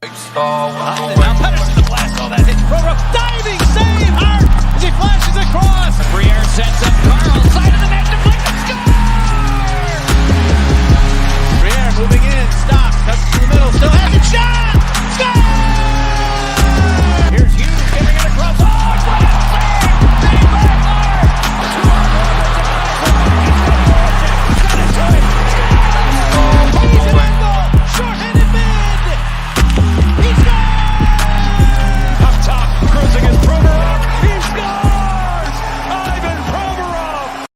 Now Patterson the blast. Oh, that hit Provo. Diving save. Hart as he flashes across. Briere sets up Carl. Side of the net. Deflected. Score! Briere moving in. Stops. Comes to the middle. Still has it. Shot! Score! Here's Hughes giving it across. Oh, it's right out. Save! Save by Maher. He's got it to him. He's an angle. Short-handed mid. He scores! Up top, cruising is Provorov. He scores! Ivan Provorov!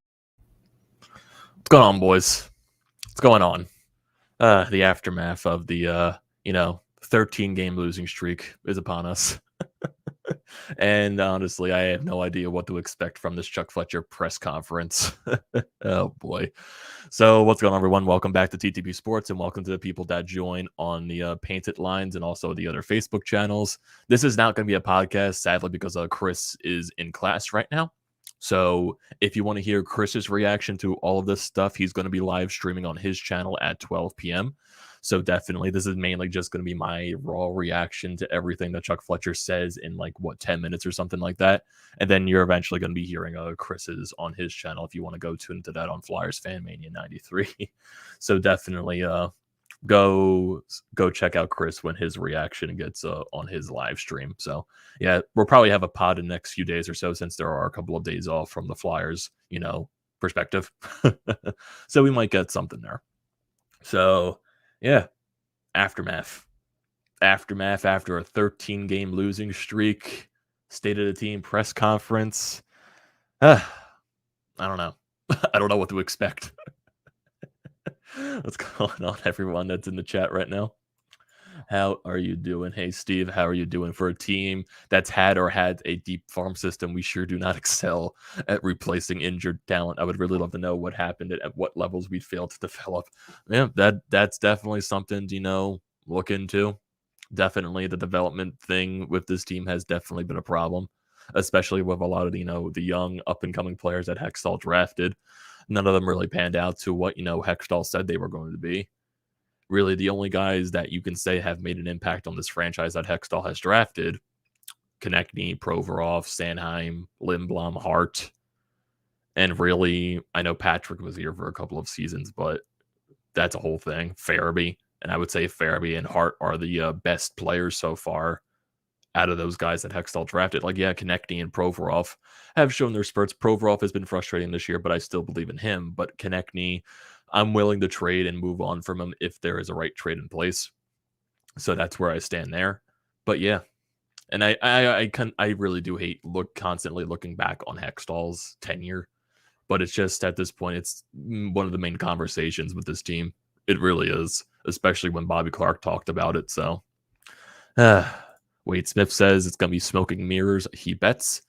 What's going on, boys? What's going on? The aftermath of the 13-game losing streak is upon us. And honestly, I have no idea what to expect from this Chuck Fletcher press conference. Oh boy. So what's going on, everyone? Welcome back to TTP Sports, and welcome to the people that join on the Painted Lines and also the other Facebook channels. This is not going to be a podcast, sadly, because Chris is in class right now. So if you want to hear Chris's reaction to all of this stuff, he's going to be live streaming on his channel at 12 p.m. So definitely, this is mainly just going to be my raw reaction to everything that Chuck Fletcher says in 10 minutes or something like that. And then you're eventually going to be hearing Chris's on his channel if you want to go tune into that on FLYERSFANMANIA 93. So definitely go check out Chris when his reaction gets on his live stream. So yeah, we'll probably have a pod in the next few days or so, since there are a couple of days off from the Flyers, perspective. So we might get something there. So yeah, aftermath after a 13-game losing streak, state of the team press conference. I don't know. I don't know what to expect. What's going on, everyone that's in the chat right now? How are you doing? Hey, Steve, how are you doing? For a team that's had a deep farm system, we sure do not excel at replacing injured talent. I would really love to know what happened at what levels we failed to develop. Yeah, that's definitely something to, look into. Definitely the development thing with this team has definitely been a problem, especially with a lot of, the young up-and-coming players that Hextall drafted. None of them really panned out to what, Hextall said they were going to be. Really, the only guys that you can say have made an impact on this franchise that Hextall has drafted: Konechny, Provorov, Sanheim, Lindblom, Hart. And really, I know Patrick was here for a couple of seasons, but that's a whole thing. Farabee. And I would say Farabee and Hart are the best players so far out of those guys that Hextall drafted. Konechny and Provorov have shown their spurts. Provorov has been frustrating this year, but I still believe in him. But Konechny, I'm willing to trade and move on from him if there is a right trade in place. So that's where I stand there. But yeah, and I really do hate constantly looking back on Hextall's tenure, but it's just at this point, it's one of the main conversations with this team. It really is, especially when Bobby Clark talked about it. So, Wade Smith says it's gonna be smoking mirrors. He bets.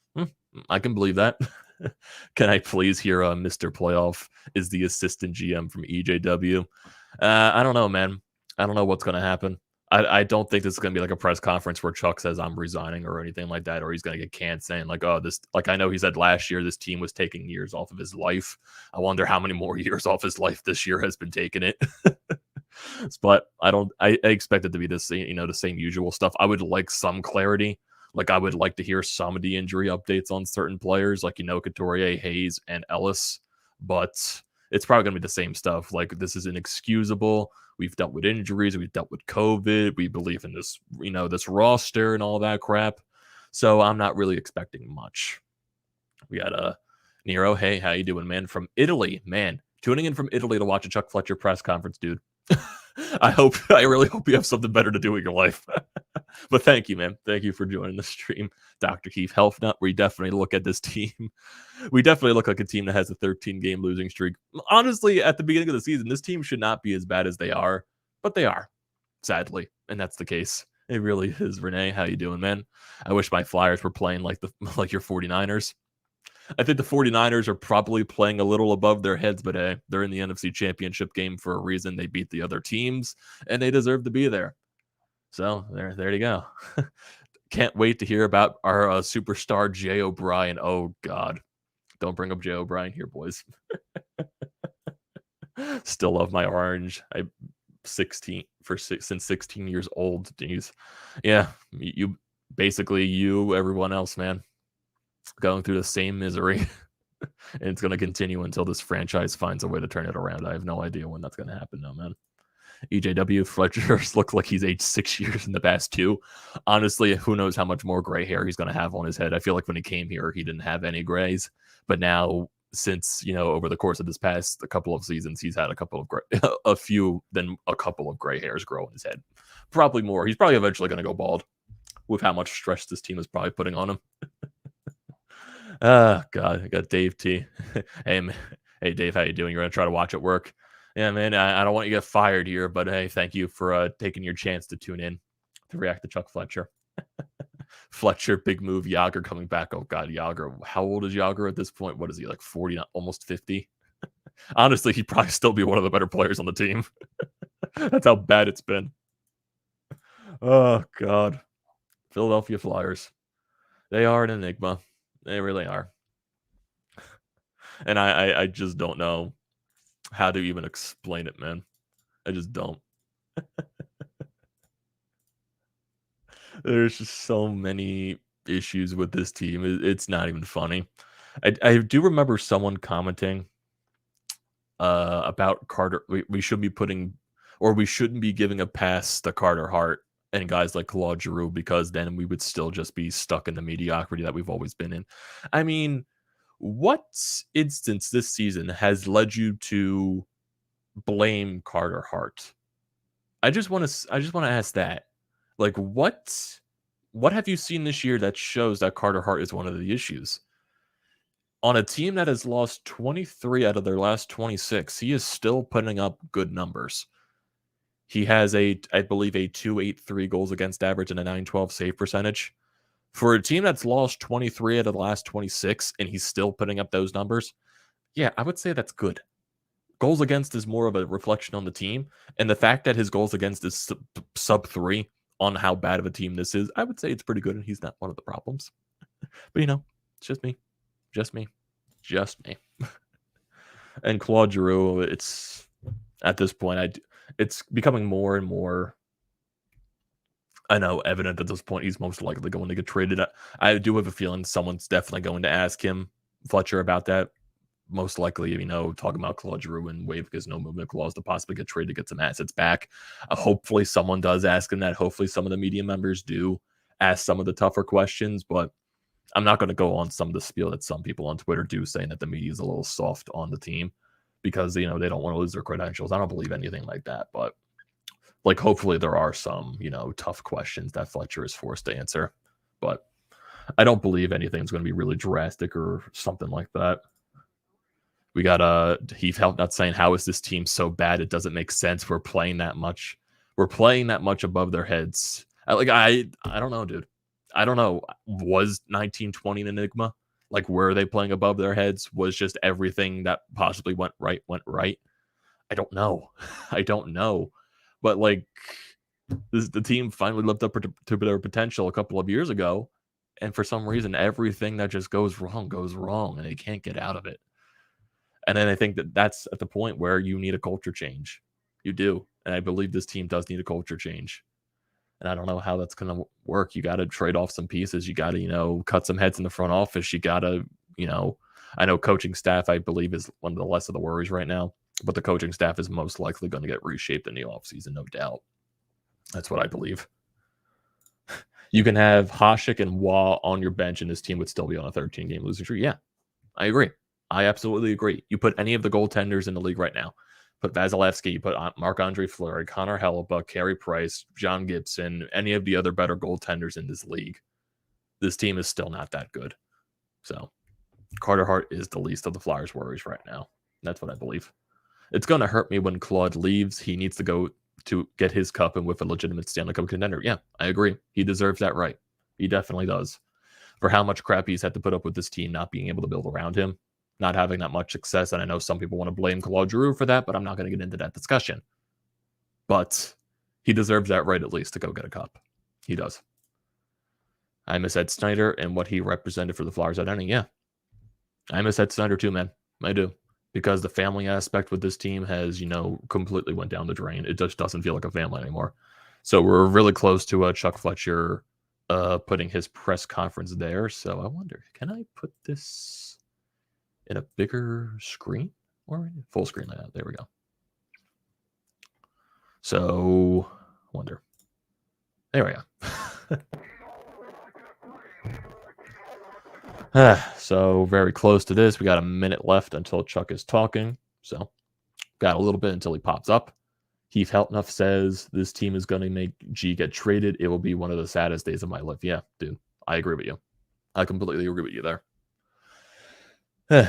I can believe that. Can I please hear Mr. Playoff is the assistant GM from EJW? I don't know, man. I don't know what's going to happen. I don't think this is going to be like a press conference where Chuck says I'm resigning or anything like that, or he's going to get canned saying I know he said last year this team was taking years off of his life. I wonder how many more years off his life this year has been taking it. But I expect it to be the same usual stuff. I would like some clarity. I would like to hear some of the injury updates on certain players, Couturier, Hayes, and Ellis. But it's probably going to be the same stuff. This is inexcusable. We've dealt with injuries. We've dealt with COVID. We believe in this, this roster and all that crap. So I'm not really expecting much. We got Nero. Hey, how you doing, man? From Italy, man. Tuning in from Italy to watch a Chuck Fletcher press conference, dude. I really hope you have something better to do with your life. But thank you, man. Thank you for joining the stream. Dr. Keith Healthnut, we definitely look at this team. We definitely look like a team that has a 13-game losing streak. Honestly, at the beginning of the season, this team should not be as bad as they are, but they are, sadly. And that's the case. It really is. Renee, how you doing, man? I wish my Flyers were playing like your 49ers. I think the 49ers are probably playing a little above their heads, but hey, they're in the NFC Championship game for a reason. They beat the other teams, and they deserve to be there. So there you go. Can't wait to hear about our superstar Jay O'Brien. Oh, God. Don't bring up Jay O'Brien here, boys. Still love my orange. 16 since 16 years old. Jeez. Yeah, you basically you, everyone else, man, going through the same misery. And it's going to continue until this franchise finds a way to turn it around. I have no idea when that's going to happen, though, man. EJW Fletcher's looked like he's aged 6 years in the past 2. Honestly, who knows how much more gray hair he's going to have on his head. I feel like when he came here, he didn't have any grays. But now, since, over the course of this past a couple of seasons, he's had a couple of a couple of gray hairs grow in his head. Probably more. He's probably eventually going to go bald with how much stress this team is probably putting on him. God, I got Dave T. Hey, Dave, how you doing? You're going to try to watch at work? Yeah, man, I don't want you to get fired here, but hey, thank you for taking your chance to tune in to react to Chuck Fletcher. Fletcher, big move. Yager coming back. Oh, God, Yager. How old is Yager at this point? What is he, like 40, almost 50? Honestly, he'd probably still be one of the better players on the team. That's how bad it's been. Oh, God. Philadelphia Flyers. They are an enigma. They really are. And I just don't know how to even explain it, man. I just don't. There's just so many issues with this team. It's not even funny. I do remember someone commenting about Carter. We should be we shouldn't be giving a pass to Carter Hart and guys like Claude Giroux, because then we would still just be stuck in the mediocrity that we've always been in. I mean, what instance this season has led you to blame Carter Hart? I just want to ask that. Like, what have you seen this year that shows that Carter Hart is one of the issues? On a team that has lost 23 out of their last 26, he is still putting up good numbers. He has I believe, a 2.83 goals against average and a 9.12 save percentage. For a team that's lost 23 out of the last 26 and he's still putting up those numbers, yeah, I would say that's good. Goals against is more of a reflection on the team. And the fact that his goals against is sub 3 on how bad of a team this is, I would say it's pretty good, and he's not one of the problems. But, it's just me. Just me. Just me. And Claude Giroux, it's at this point, it's becoming more and more, I know, evident at this point he's most likely going to get traded. I do have a feeling someone's definitely going to ask him, Fletcher, about that. Most likely, talking about Claude Giroux and waive his no movement clause to possibly get traded to get some assets back. Hopefully someone does ask him that. Hopefully some of the media members do ask some of the tougher questions, but I'm not going to go on some of the spiel that some people on Twitter do, saying that the media is a little soft on the team because, they don't want to lose their credentials. I don't believe anything like that, but hopefully there are some, tough questions that Fletcher is forced to answer, but I don't believe anything's going to be really drastic or something like that. We got Heath Helpnut saying, how is this team so bad? It doesn't make sense. We're playing that much. We're playing that much above their heads. I don't know, dude. I don't know. Was 1920 an enigma? Were they playing above their heads? Was just everything that possibly went right? I don't know. I don't know. But the team finally lived up to their potential a couple of years ago. And for some reason, everything that just goes wrong, and they can't get out of it. And then I think that's at the point where you need a culture change. You do. And I believe this team does need a culture change. And I don't know how that's going to work. You got to trade off some pieces. You got to, cut some heads in the front office. You got to, I know coaching staff, I believe, is one of the less of the worries right now. But the coaching staff is most likely going to get reshaped in the offseason, no doubt. That's what I believe. You can have Hasek and Waugh on your bench, and this team would still be on a 13-game losing streak. Yeah, I agree. I absolutely agree. You put any of the goaltenders in the league right now. Put Vasilevsky, you put Marc-Andre Fleury, Connor Hellebuyck, Carey Price, John Gibson, any of the other better goaltenders in this league. This team is still not that good. So Carter Hart is the least of the Flyers' worries right now. That's what I believe. It's going to hurt me when Claude leaves. He needs to go to get his cup and with a legitimate Stanley Cup contender. Yeah, I agree. He deserves that right. He definitely does. For how much crap he's had to put up with this team not being able to build around him, not having that much success. And I know some people want to blame Claude Giroux for that, but I'm not going to get into that discussion. But he deserves that right at least to go get a cup. He does. I miss Ed Snyder and what he represented for the Flyers identity. Yeah. I miss Ed Snyder too, man. I do. because the family aspect with this team has, completely went down the drain. It just doesn't feel like a family anymore. So we're really close to Chuck Fletcher putting his press conference there. So I wonder, can I put this in a bigger screen or full screen layout? There we go. So I wonder. There we go. So very close to this. We got a minute left until Chuck is talking. So got a little bit until he pops up. Heath Heltnuff says this team is going to make G get traded. It will be one of the saddest days of my life. Yeah, dude, I agree with you. I completely agree with you there.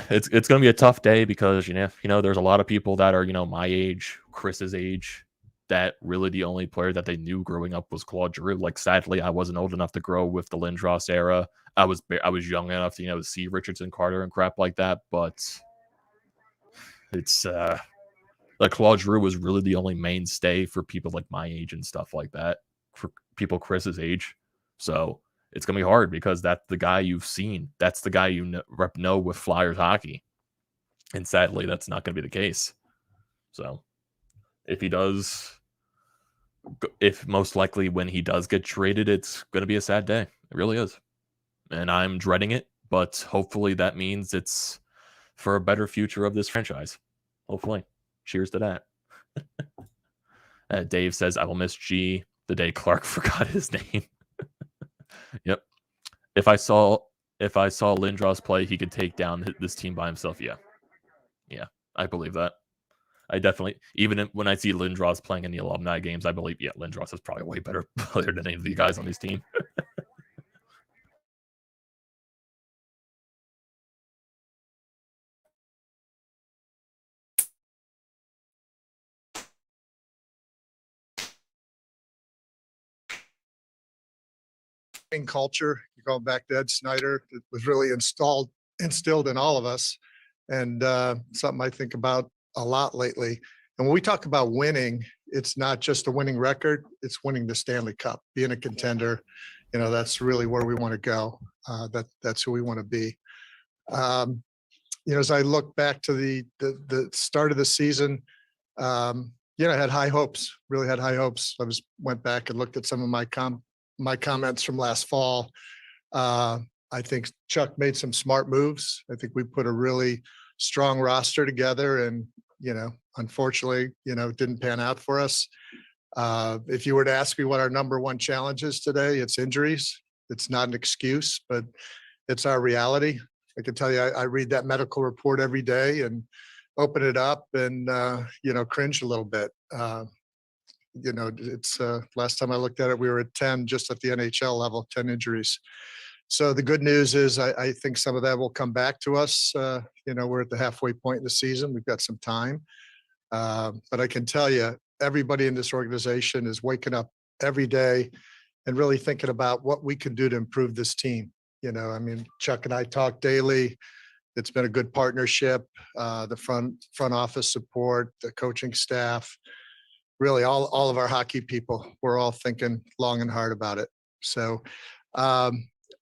It's going to be a tough day because, there's a lot of people that are, my age, Chris's age, that really the only player that they knew growing up was Claude Giroux. Like, sadly, I wasn't old enough to grow with the Lindros era. I was young enough to, to see Richardson, Carter, and crap like that. But it's like Claude Giroux was really the only mainstay for people like my age and stuff like that, for people Chris's age. So it's going to be hard because that's the guy you've seen. That's the guy you know with Flyers hockey. And sadly, that's not going to be the case. So if most likely when he does get traded, it's going to be a sad day. It really is. And I'm dreading it, but hopefully that means it's for a better future of this franchise. Hopefully. Cheers to that. Dave says, I will miss G the day Clark forgot his name. Yep. If I saw Lindros play, he could take down this team by himself. Yeah, I believe that. I definitely, even when I see Lindros playing in the alumni games, I believe, Lindros is probably a way better player than any of the guys on this team. Culture, you're going back to Ed Snyder, that was really instilled in all of us, and something I think about a lot lately. And when we talk about winning, it's not just a winning record, it's winning the Stanley Cup, being a contender. That's really where we want to go. That's who we want to be. As I look back to the start of the season, I had high hopes, really had high hopes. Went back and looked at some of my comments from last fall. I think Chuck made some smart moves. I think we put a really strong roster together, and unfortunately, it didn't pan out for us. If you were to ask me what our number one challenge is today, it's injuries. It's not an excuse, but it's our reality. I can tell you, I read that medical report every day and open it up and cringe a little bit. It's last time I looked at it, we were at 10 just at the NHL level, 10 injuries. So the good news is I think some of that will come back to us. We're at the halfway point in the season. We've got some time. But I can tell you, everybody in this organization is waking up every day and really thinking about what we can do to improve this team. Chuck and I talk daily. It's been a good partnership. The front office support, the coaching staff, really all of our hockey people, we're all thinking long and hard about it. So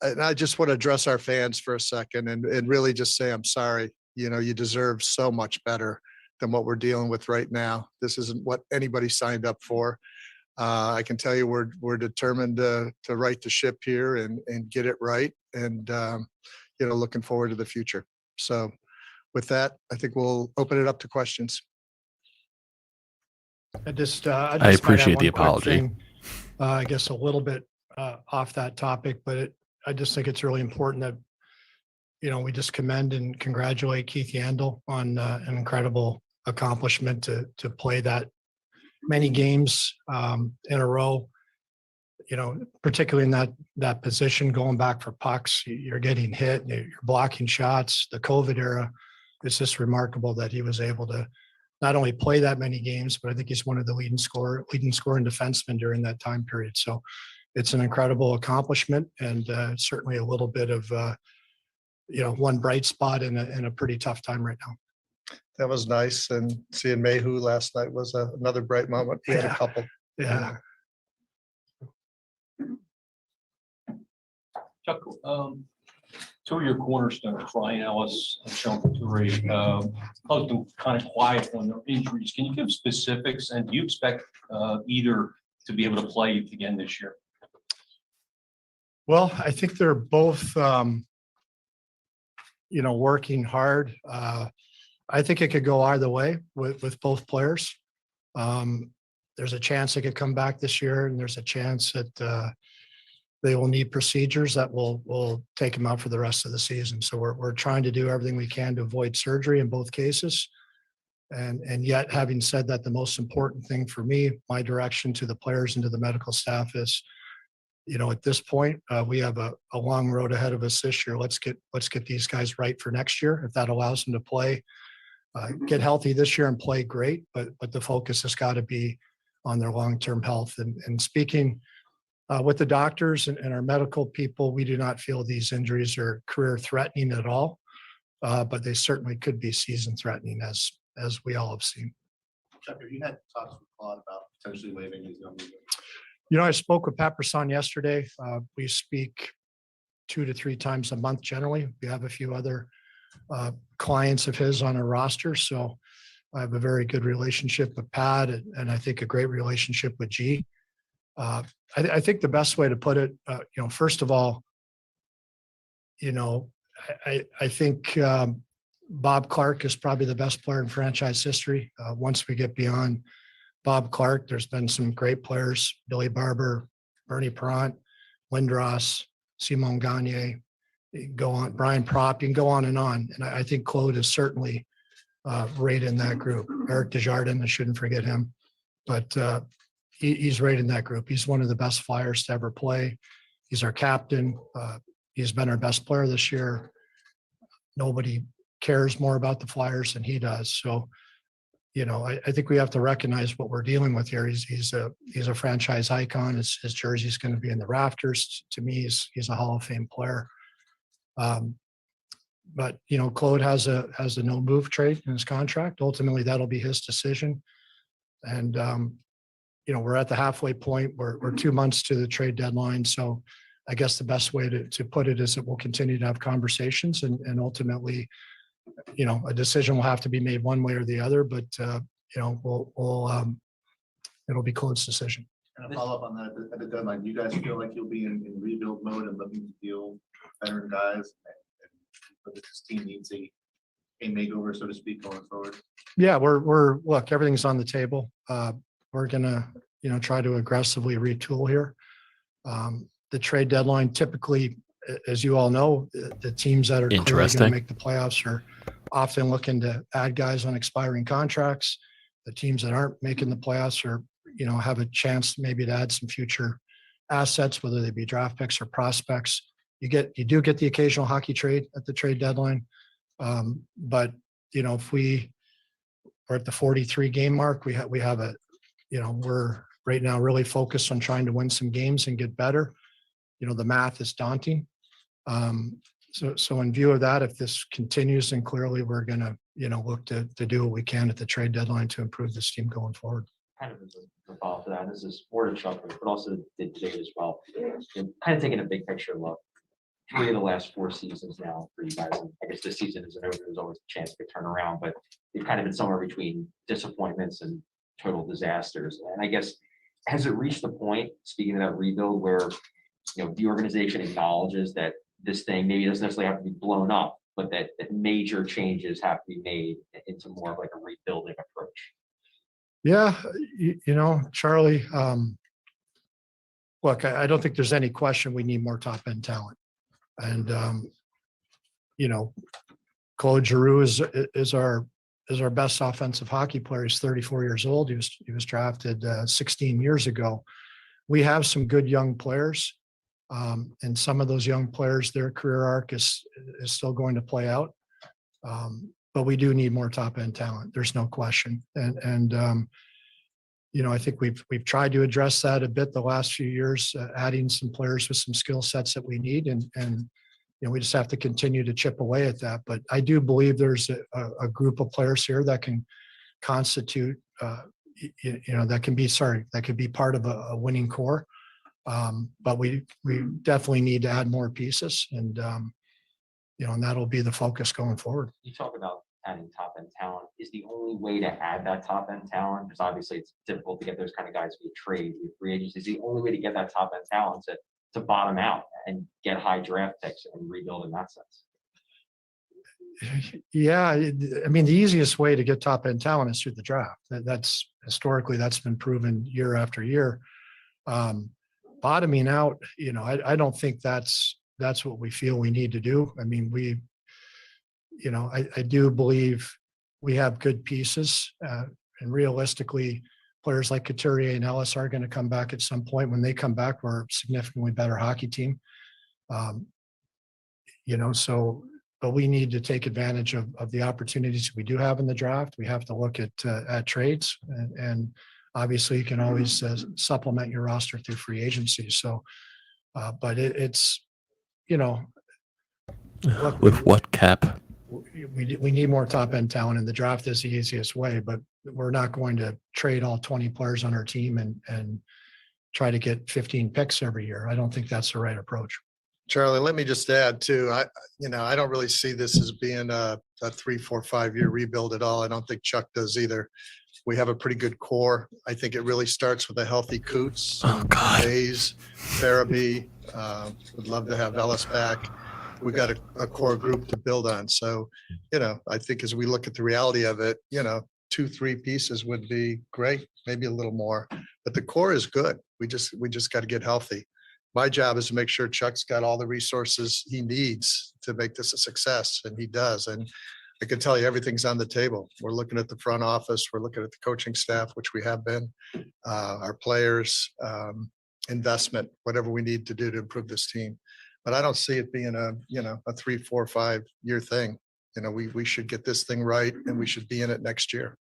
and I just want to address our fans for a second and really just say, I'm sorry. You deserve so much better than what we're dealing with right now. This isn't what anybody signed up for. I can tell you we're determined to right the ship here and get it right. And, looking forward to the future. So with that, I think we'll open it up to questions. I appreciate the apology. I guess a little bit off that topic, but I just think it's really important that, we just commend and congratulate Keith Yandel on an incredible accomplishment to play that many games in a row, particularly in that position, going back for pucks, you're getting hit, you're blocking shots. The COVID era, it's just remarkable that he was able to not only play that many games, but I think he's one of the leading scoring defensemen during that time period. So it's an incredible accomplishment, and certainly a little bit of one bright spot in a pretty tough time right now. That was nice, and seeing Maher last night was another bright moment. We had a couple. Yeah. Chuck, Two of your cornerstones, Ryan Ellis and Sean Couture, both been kind of quiet on their injuries. Can you give specifics, and do you expect either to be able to play again this year? Well, I think they're both, working hard. I think it could go either way with both players. There's a chance they could come back this year, and there's a chance that they will need procedures that will take them out for the rest of the season. So we're trying to do everything we can to avoid surgery in both cases. And yet, having said that, the most important thing for me, my direction to the players and to the medical staff is, at this point, we have a long road ahead of us this year. Let's get these guys right for next year. If that allows them to play, get healthy this year and play, great. But the focus has got to be on their long-term health. And speaking with the doctors and our medical people, we do not feel these injuries are career-threatening at all, but they certainly could be season-threatening, as we all have seen. Chuck, have you had talks with Claude about potentially waiving his numbers? I spoke with Pat Brisson yesterday. We speak 2 to 3 times a month generally. We have a few other clients of his on our roster, so I have a very good relationship with Pat, and I think a great relationship with G. I think the best way to put it, first of all, I think Bob Clark is probably the best player in franchise history. Once we get beyond Bob Clark, there's been some great players: Billy Barber, Bernie Perrant, Lindros, Simon Gagne. You can go on, Brian Propp. You can go on. And I think Claude is certainly right in that group. Eric Desjardins, I shouldn't forget him, but he's right in that group. He's one of the best Flyers to ever play. He's our captain. He's been our best player this year. Nobody cares more about the Flyers than he does. So, I think we have to recognize what we're dealing with here. He's a franchise icon. His jersey's going to be in the rafters. To me, he's a Hall of Fame player. But Claude has a no move trade in his contract. Ultimately, that'll be his decision. And we're at the halfway point. We're 2 months to the trade deadline. So I guess the best way to put it is that we'll continue to have conversations, and ultimately, a decision will have to be made one way or the other, but it'll be Claude's decision. And a follow up on that at the deadline. Do you guys feel like you'll be in rebuild mode and looking to deal veteran guys, and this team needs a makeover, so to speak, going forward? Yeah, look, everything's on the table. We're gonna, try to aggressively retool here. The trade deadline, typically, as you all know, the teams that are clearly going to make the playoffs are often looking to add guys on expiring contracts. The teams that aren't making the playoffs are, have a chance maybe to add some future assets, whether they be draft picks or prospects. You do get the occasional hockey trade at the trade deadline. But, if we're at the 43 game mark, we have a, we're right now really focused on trying to win some games and get better. The math is daunting. So in view of that, if this continues, then clearly we're going to, look to do what we can at the trade deadline to improve this team going forward. Kind of as a follow-up to that, this is more to Chuck, but also today as well. Kind of taking a big picture look. 3 of the last 4 seasons now for you guys. And I guess this season isn't over. There's always a chance to turn around, but you've kind of been somewhere between disappointments and total disasters. And I guess, has it reached the point, speaking of that rebuild, where the organization acknowledges that this thing maybe doesn't necessarily have to be blown up, but that major changes have to be made into more of like a rebuilding approach? Yeah, Charlie, look, I don't think there's any question we need more top end talent. And, Claude Giroux is our best offensive hockey player. He's 34 years old. He was drafted 16 years ago. We have some good young players. And some of those young players, their career arc is still going to play out. But we do need more top end talent. There's no question. And I think we've tried to address that a bit the last few years, adding some players with some skill sets that we need. And we just have to continue to chip away at that. But I do believe there's a group of players here that can constitute, that could be part of a winning core. But we definitely need to add more pieces. And, and that'll be the focus going forward. You talk about adding top end talent. Is the only way to add that top end talent? Because obviously it's difficult to get those kind of guys via trade, via free agents. Is the only way to get that top end talent to bottom out and get high draft picks and rebuild in that sense? Yeah, I mean, the easiest way to get top end talent is through the draft. That's historically that's been proven year after year. Bottoming out, I don't think that's what we feel we need to do. I mean, I do believe we have good pieces, and realistically, players like Couturier and Ellis are going to come back at some point. When they come back, we're a significantly better hockey team. But we need to take advantage of the opportunities we do have in the draft. We have to look at trades, and obviously you can always supplement your roster through free agency. So, but it's look, With what cap? we need more top end talent, and the draft is the easiest way. But we're not going to trade all 20 players on our team and try to get 15 picks every year. I don't think that's the right approach. Charlie, let me just add too. I don't really see this as being a 3, 4, 5 year rebuild at all. I don't think Chuck does either. We have a pretty good core. I think it really starts with a healthy Coots, Hayes, Farabee. Would love to have Ellis back. We got a core group to build on. So, I think as we look at the reality of it, 2, 3 pieces would be great, maybe a little more. But the core is good. We just got to get healthy. My job is to make sure Chuck's got all the resources he needs to make this a success, and he does. And I can tell you everything's on the table. We're looking at the front office. We're looking at the coaching staff, which we have been, our players, investment, whatever we need to do to improve this team. But I don't see it being a 3, 4, 5 year thing. We should get this thing right, and we should be in it next year.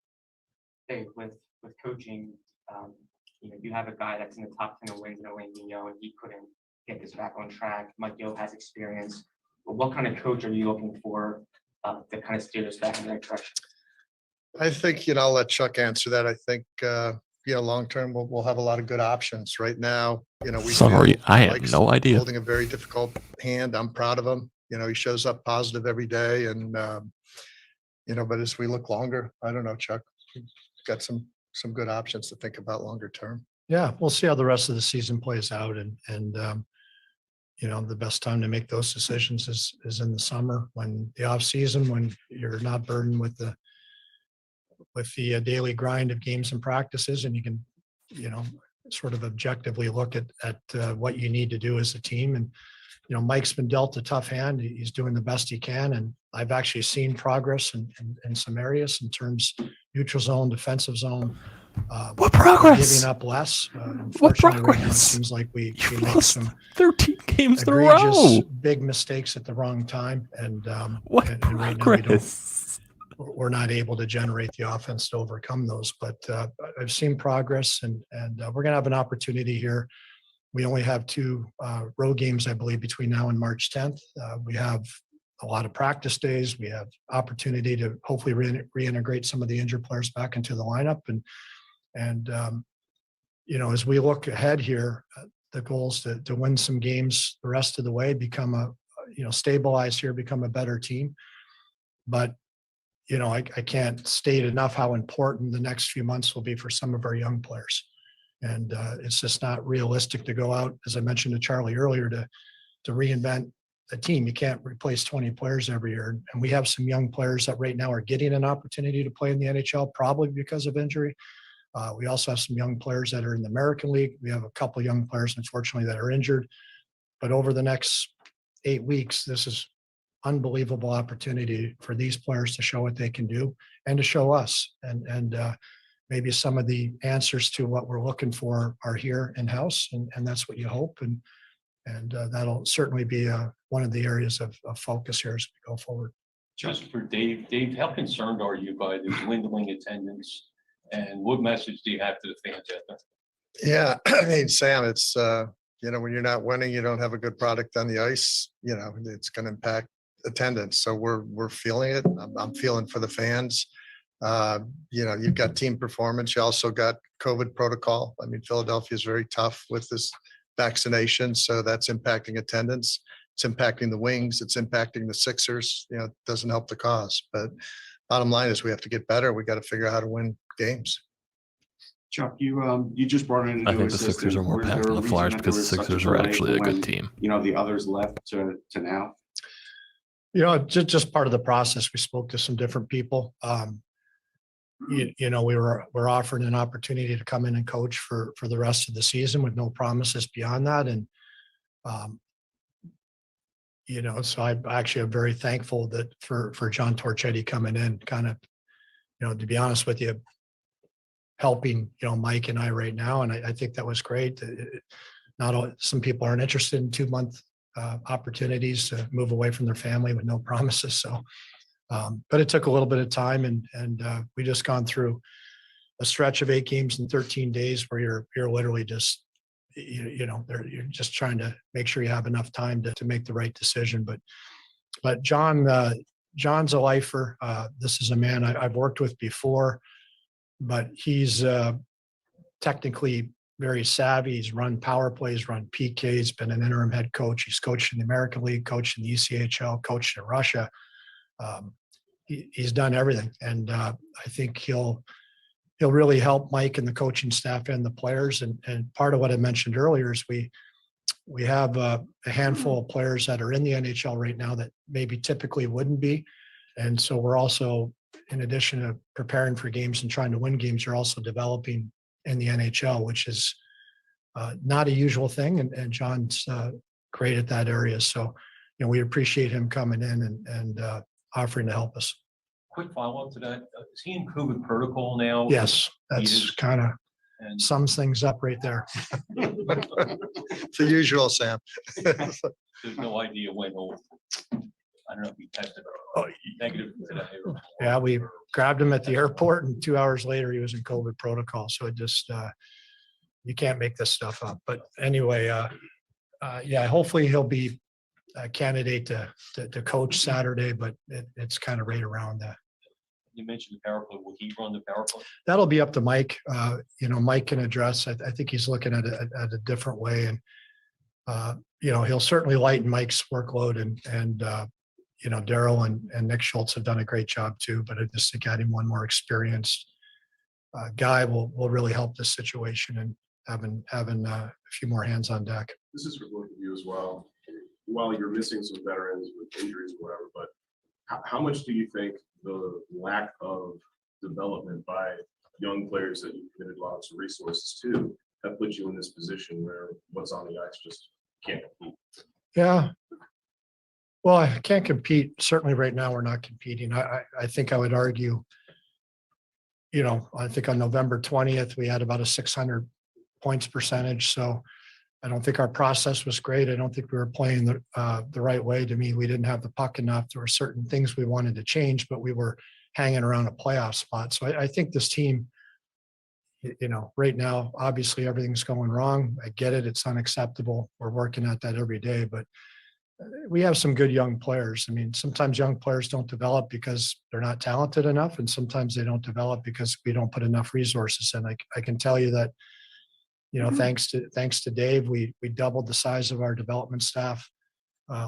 Dave, with coaching, you have a guy that's in the top 10 of wins in Amedeo, and he couldn't get this back on track. Mike Gill has experience. But what kind of coach are you looking for to kind of steer us back in the right direction? I think, I'll let Chuck answer that. I think, long term, we'll have a lot of good options. Right now, Sorry, I have no idea. Holding a very difficult hand. I'm proud of him. He shows up positive every day, and but as we look longer, I don't know, Chuck, we've got some good options to think about longer term. Yeah, we'll see how the rest of the season plays out, and the best time to make those decisions is in the summer, when the off season, when you're not burdened with the daily grind of games and practices, and you can sort of objectively look at what you need to do as a team. And Mike's been dealt a tough hand. He's doing the best he can, and I've actually seen progress in some areas in terms neutral zone, defensive zone. What progress? Giving up less. What progress? Right now it seems like we make some 13 games in a egregious row. big mistakes at the wrong time, and What and right now progress? we're not able to generate the offense to overcome those. But I've seen progress, and we're going to have an opportunity here. We only have 2 road games, I believe, between now and March 10th. We have a lot of practice days. We have opportunity to hopefully reintegrate some of the injured players back into the lineup. And as we look ahead here, the goal is to win some games the rest of the way, become stabilize here, become a better team. But I can't state enough how important the next few months will be for some of our young players. And it's just not realistic to go out, as I mentioned to Charlie earlier, to reinvent a team. You can't replace 20 players every year. And we have some young players that right now are getting an opportunity to play in the NHL, probably because of injury. We also have some young players that are in the American League. We have a couple of young players, unfortunately, that are injured. But over the next 8 weeks, this is unbelievable opportunity for these players to show what they can do and to show us. And maybe some of the answers to what we're looking for are here in-house, and that's what you hope. And that'll certainly be one of the areas of focus here as we go forward. Just for Dave, how concerned are you by the dwindling attendance, and what message do you have to the fans out there? Yeah, I mean, Sam, it's when you're not winning, you don't have a good product on the ice. It's going to impact attendance. So we're feeling it. I'm feeling for the fans. You've got team performance. You also got COVID protocol. I mean, Philadelphia is very tough with this vaccination, so that's impacting attendance. It's impacting the Wings. It's impacting the Sixers. You know, it doesn't help the cause. But bottom line is we have to get better. We got to figure out how to win games. Chuck, you just brought in a I new think the Sixers assistant. are more Was packed there than a the reason Flyers that because there the was such Sixers a are delay actually a from good when, team. You know, the others left to now. You know, just part of the process. We spoke to some different people. You know, we're offered an opportunity to come in and coach for the rest of the season with no promises beyond that. And, you know, so I actually am very thankful that for John Torchetti coming in, kind of, you know, to be honest with you, helping, you know, Mike and I right now. And I think that was great. Not all, some people aren't interested in 2-month opportunities to move away from their family with no promises. So, but it took a little bit of time, and we just gone through a stretch of 8 games in 13 days where you're literally just, you know, you're just trying to make sure you have enough time to make the right decision. But John's a lifer. This is a man I've worked with before, but he's technically very savvy. He's run power plays, run PKs, been an interim head coach. He's coached in the American League, coached in the ECHL, coached in Russia. He's done everything. And I think he'll really help Mike and the coaching staff and the players. And part of what I mentioned earlier is we have a handful of players that are in the NHL right now that maybe typically wouldn't be. And so we're also, in addition to preparing for games and trying to win games, you're also developing in the NHL, which is not a usual thing. And John's great at that area. So, you know, we appreciate him coming in and offering to help us. Quick follow-up to that. Is he in COVID protocol now? Yes, He that's is. kind of And sums things up right there. It's the usual, Sam. there's no idea when he'll, I don't know if he tested Oh, negative today. Yeah, we grabbed him at the airport, and 2 hours later he was in COVID protocol. So it just, you can't make this stuff up. But anyway, yeah, hopefully he'll be a candidate to coach Saturday, but it's kind of right around that. You mentioned the power play. Will he run the power play? That'll be up to Mike. You know, Mike can address. I think he's looking at a different way, and you know, he'll certainly lighten Mike's workload. And you know, Daryl and Nick Schultz have done a great job too. But I just think adding one more experienced guy will really help this situation, and having a few more hands on deck. This is for both of you as well. While you're missing some veterans with injuries or whatever, but how much do you think the lack of development by young players that you've committed lots of resources to have put you in this position where what's on the ice just can't compete? Yeah. Well, I can't compete. Certainly right now we're not competing. I think I would argue, you know, I think on November 20th, we had about a 600 points percentage. So I don't think our process was great. I don't think we were playing the right way. To me, we didn't have the puck enough. There were certain things we wanted to change, but we were hanging around a playoff spot. So I think this team, you know, right now, obviously everything's going wrong. I get it. It's unacceptable. We're working at that every day, but we have some good young players. I mean, sometimes young players don't develop because they're not talented enough, and sometimes they don't develop because we don't put enough resources in. I can tell you that, you know, thanks to Dave, we doubled the size of our development staff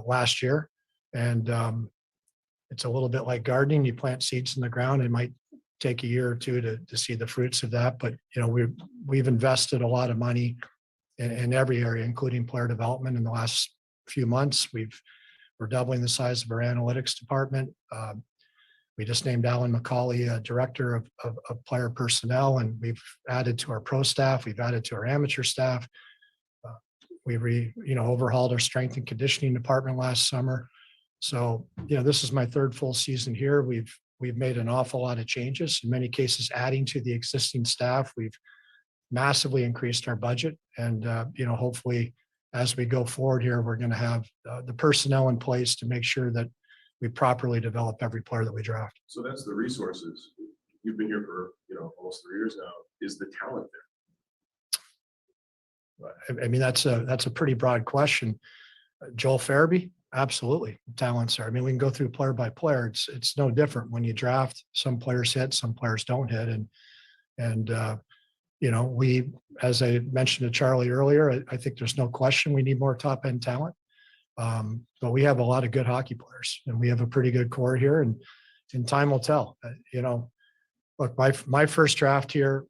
last year, and it's a little bit like gardening. You plant seeds in the ground. It might take a year or two to see the fruits of that, but you know, we've invested a lot of money in every area, including player development. In the last few months, we're doubling the size of our analytics department. We just named Alan McCauley director of player personnel, and we've added to our pro staff. We've added to our amateur staff. We overhauled our strength and conditioning department last summer. So, you know, this is my 3rd full season here. We've made an awful lot of changes, in many cases adding to the existing staff. We've massively increased our budget, and you know, hopefully as we go forward here, we're going to have the personnel in place to make sure that we properly develop every player that we draft. So that's the resources. You've been here for, you know, almost 3 years now. Is the talent there? I mean, that's a pretty broad question. Joel Farabee, absolutely. Talents there. I mean, we can go through player by player. It's no different when you draft. Some players hit, some players don't hit, and you know, we, as I mentioned to Charlie earlier, I think there's no question we need more top end talent. But we have a lot of good hockey players, and we have a pretty good core here, and time will tell. Look, my first draft here,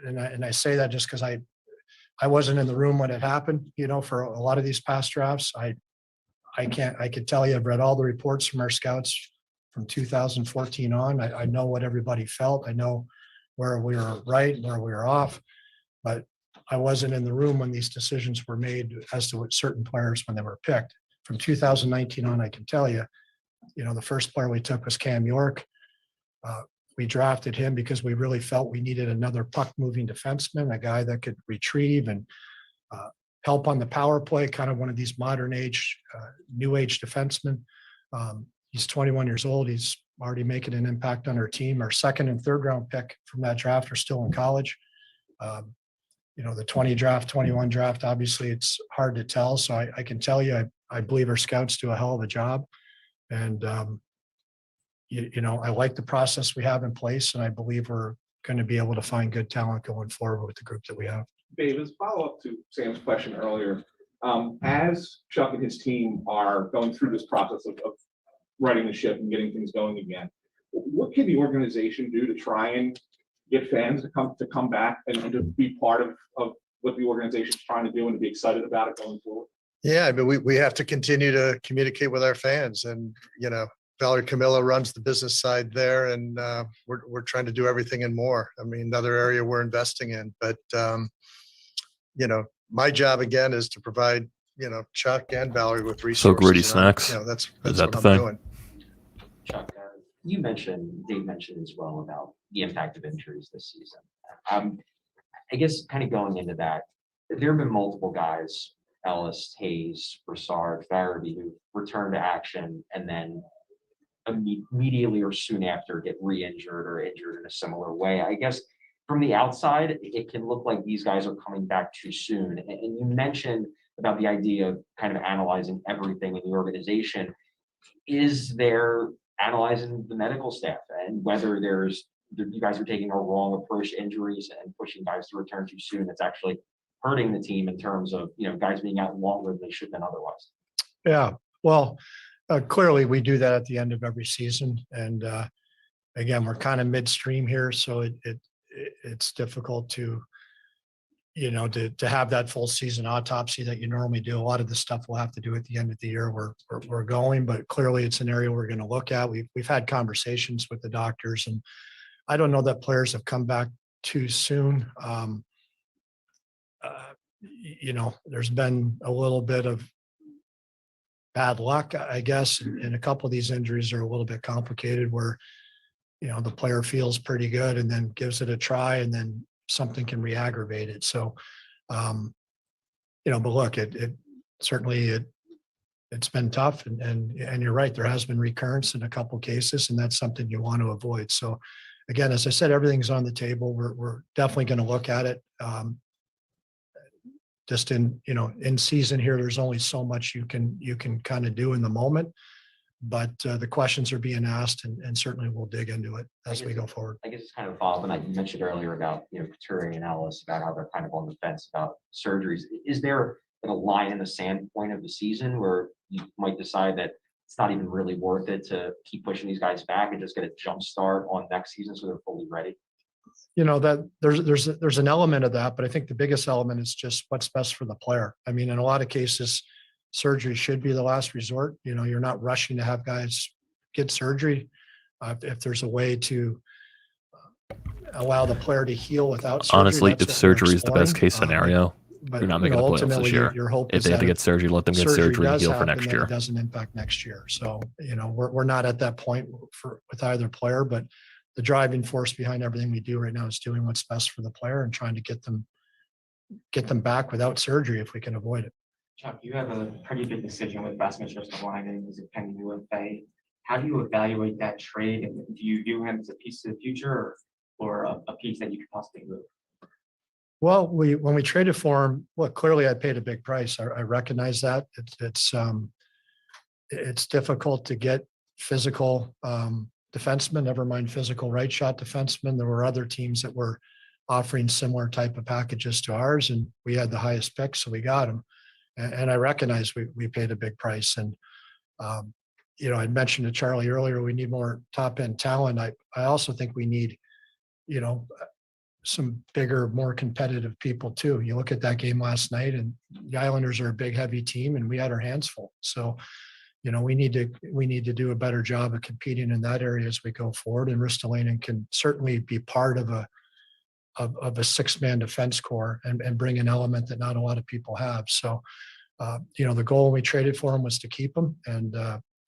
and I say that just because I wasn't in the room when it happened, for a lot of these past drafts. I could tell you, I've read all the reports from our scouts from 2014 on. I know what everybody felt. I know where we were right and where we were off, but I wasn't in the room when these decisions were made as to what certain players when they were picked. From 2019 on, I can tell you, the first player we took was Cam York. We drafted him because we really felt we needed another puck-moving defenseman, a guy that could retrieve and help on the power play, kind of one of these modern age, new age defensemen. He's 21 years old. He's already making an impact on our team. Our second and third round pick from that draft are still in college. The 20 draft, 21 draft, obviously it's hard to tell. So I can tell you, I believe our scouts do a hell of a job. And, I like the process we have in place, and I believe we're going to be able to find good talent going forward with the group that we have. Dave, as a follow-up to Sam's question earlier, as Chuck and his team are going through this process of righting the ship and getting things going again, what can the organization do to try and get fans to come back and to be part of what the organization's trying to do and to be excited about it going forward? Yeah, I mean, we have to continue to communicate with our fans, and Valerie Camillo runs the business side there, and we're trying to do everything and more. I mean, another area we're investing in, but my job again is to provide Chuck and Valerie with resources. So gritty snacks. That's Is that what the I'm thing? doing. Chuck, Dave mentioned as well about the impact of injuries this season. I guess kind of going into that, there have been multiple guys, Ellis, Hayes, Broussard, Farabee, who return to action and then immediately or soon after get re-injured or injured in a similar way. I guess from the outside, it can look like these guys are coming back too soon. And you mentioned about the idea of kind of analyzing everything in the organization. Is there analyzing the medical staff and whether you guys are taking a wrong approach to injuries and pushing guys to return too soon? That's actually hurting the team in terms of, guys being out longer than they should have been otherwise. Yeah, well, clearly we do that at the end of every season. And again, we're kind of midstream here. So it's difficult to have that full season autopsy that you normally do. A lot of the stuff we'll have to do at the end of the year. We're going, but clearly it's an area we're going to look at. We've had conversations with the doctors, and I don't know that players have come back too soon. There's been a little bit of bad luck, I guess, and a couple of these injuries are a little bit complicated where, the player feels pretty good and then gives it a try, and then something can re-aggravate it. So, but look, it certainly it's been tough, and you're right, there has been recurrence in a couple of cases, and that's something you want to avoid. So again, as I said, everything's on the table. We're definitely going to look at it. Just in season here, there's only so much you can kind of do in the moment, but the questions are being asked, and certainly we'll dig into it as we go forward. I guess it's kind of a follow-up, and you mentioned earlier about, Couturier and Ellis, about how they're kind of on the fence about surgeries. Is there a line in the sand point of the season where you might decide that it's not even really worth it to keep pushing these guys back and just get a jump start on next season so they're fully ready? That there's an element of that, but I think the biggest element is just what's best for the player. I mean, in a lot of cases, surgery should be the last resort. You're not rushing to have guys get surgery. If there's a way to allow the player to heal without surgery. Honestly, if surgery is the best case scenario, but you're not making the playoffs this year. Your hope If is they have to that get surgery, let them get surgery and does heal for happen, next then year. it doesn't impact next year. So, we're not at that point with either player, but the driving force behind everything we do right now is doing what's best for the player and trying to get them back without surgery if we can avoid it. Chuck, you have a pretty big decision with Rasmus Ristolainen as a pending UFA. How do you evaluate that trade? And do you view him as a piece of the future or a piece that you could possibly move? Well, when we traded for him, clearly I paid a big price. I recognize that. It's difficult to get physical defensemen, never mind physical right shot defensemen. There were other teams that were offering similar type of packages to ours, and we had the highest pick, so we got him. And I recognize we paid a big price. And, you know, I mentioned to Charlie earlier, we need more top end talent. I also think we need, you know, some bigger, more competitive people too. You look at that game last night, and the Islanders are a big, heavy team, and we had our hands full. So, you know, we need to do a better job of competing in that area as we go forward. And Ristolainen can certainly be part of a 6-man defense core and bring an element that not a lot of people have. So, you know, the goal when we traded for him was to keep him. And,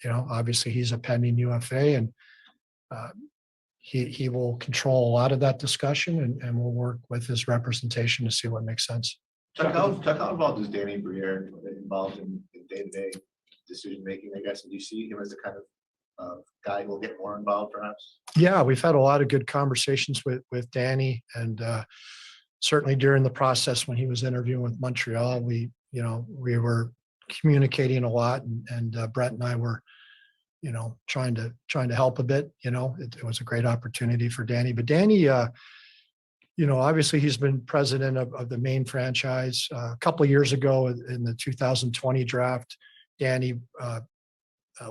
you know, obviously he's a pending UFA, and he will control a lot of that discussion, and we'll work with his representation to see what makes sense. Chuck, how involved is Danny Briere involved in day-to-day decision-making, I guess? And do you see him as the kind of guy who will get more involved perhaps? Yeah, we've had a lot of good conversations with Danny, and certainly during the process when he was interviewing with Montreal, we were communicating a lot, and Brett and I were, you know, trying to help a bit. You know, it was a great opportunity for Danny, but Danny, you know, obviously he's been president of the main franchise. A couple of years ago in the 2020 draft, Danny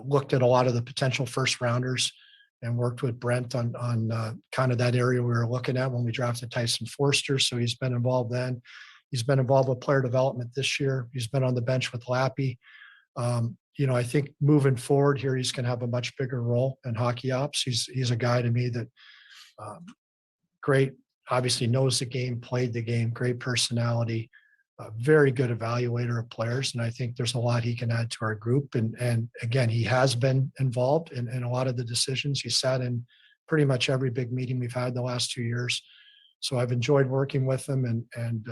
looked at a lot of the potential first rounders and worked with Brent on kind of that area we were looking at when we drafted Tyson Forster. So he's been involved then. He's been involved with player development this year. He's been on the bench with Lappy. You know, I think moving forward here, he's going to have a much bigger role in hockey ops. He's a guy to me that great, obviously knows the game, played the game, great personality, a very good evaluator of players. And I think there's a lot he can add to our group. And again, he has been involved in a lot of the decisions. He sat in pretty much every big meeting we've had the last 2 years. So I've enjoyed working with him, and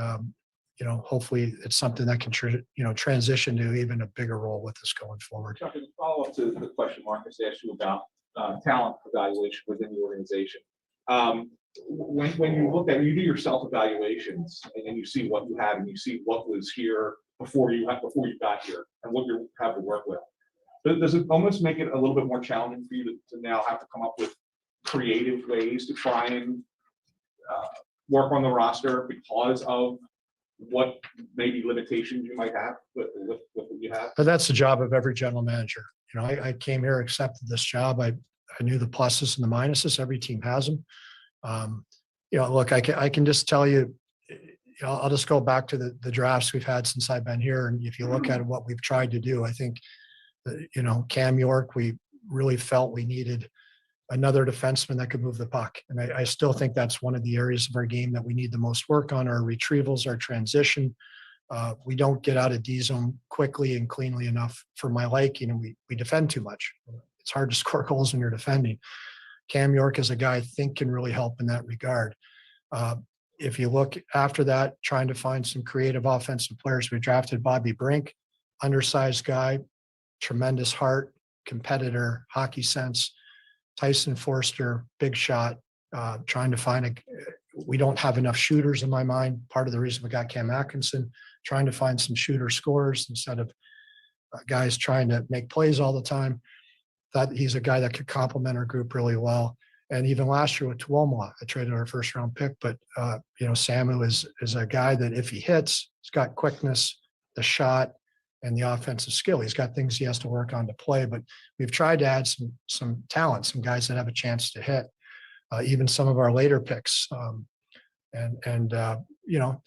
you know, hopefully it's something that can transition to even a bigger role with us going forward. Chuck, as a follow-up to the question Marcus asked you about talent evaluation within the organization. When you look at, you do your self-evaluations, and you see what you have, and you see what was here before you got here, and what you have to work with. Does it almost make it a little bit more challenging for you to now have to come up with creative ways to try and work on the roster because of what maybe limitations you might have with what you have? But that's the job of every general manager. You know, I came here, accepted this job. I knew the pluses and the minuses. Every team has them. You know, look, I can just tell you, I'll just go back to the drafts we've had since I've been here. And if you look at what we've tried to do, I think, you know, Cam York, we really felt we needed another defenseman that could move the puck. And I still think that's one of the areas of our game that we need the most work on, our retrievals, our transition. We don't get out of D zone quickly and cleanly enough for my liking, and we defend too much. It's hard to score goals when you're defending. Cam York is a guy I think can really help in that regard. If you look after that, trying to find some creative offensive players, we drafted Bobby Brink, undersized guy, tremendous heart, competitor, hockey sense. Tyson Forster, big shot, trying to find we don't have enough shooters in my mind. Part of the reason we got Cam Atkinson, trying to find some shooter scorers instead of guys trying to make plays all the time. That he's a guy that could complement our group really well. And even last year with Tuomola, I traded our first round pick, but you know, Samu is a guy that if he hits, he's got quickness, the shot, and the offensive skill. He's got things he has to work on to play, but we've tried to add some talent, some guys that have a chance to hit, even some of our later picks. You know,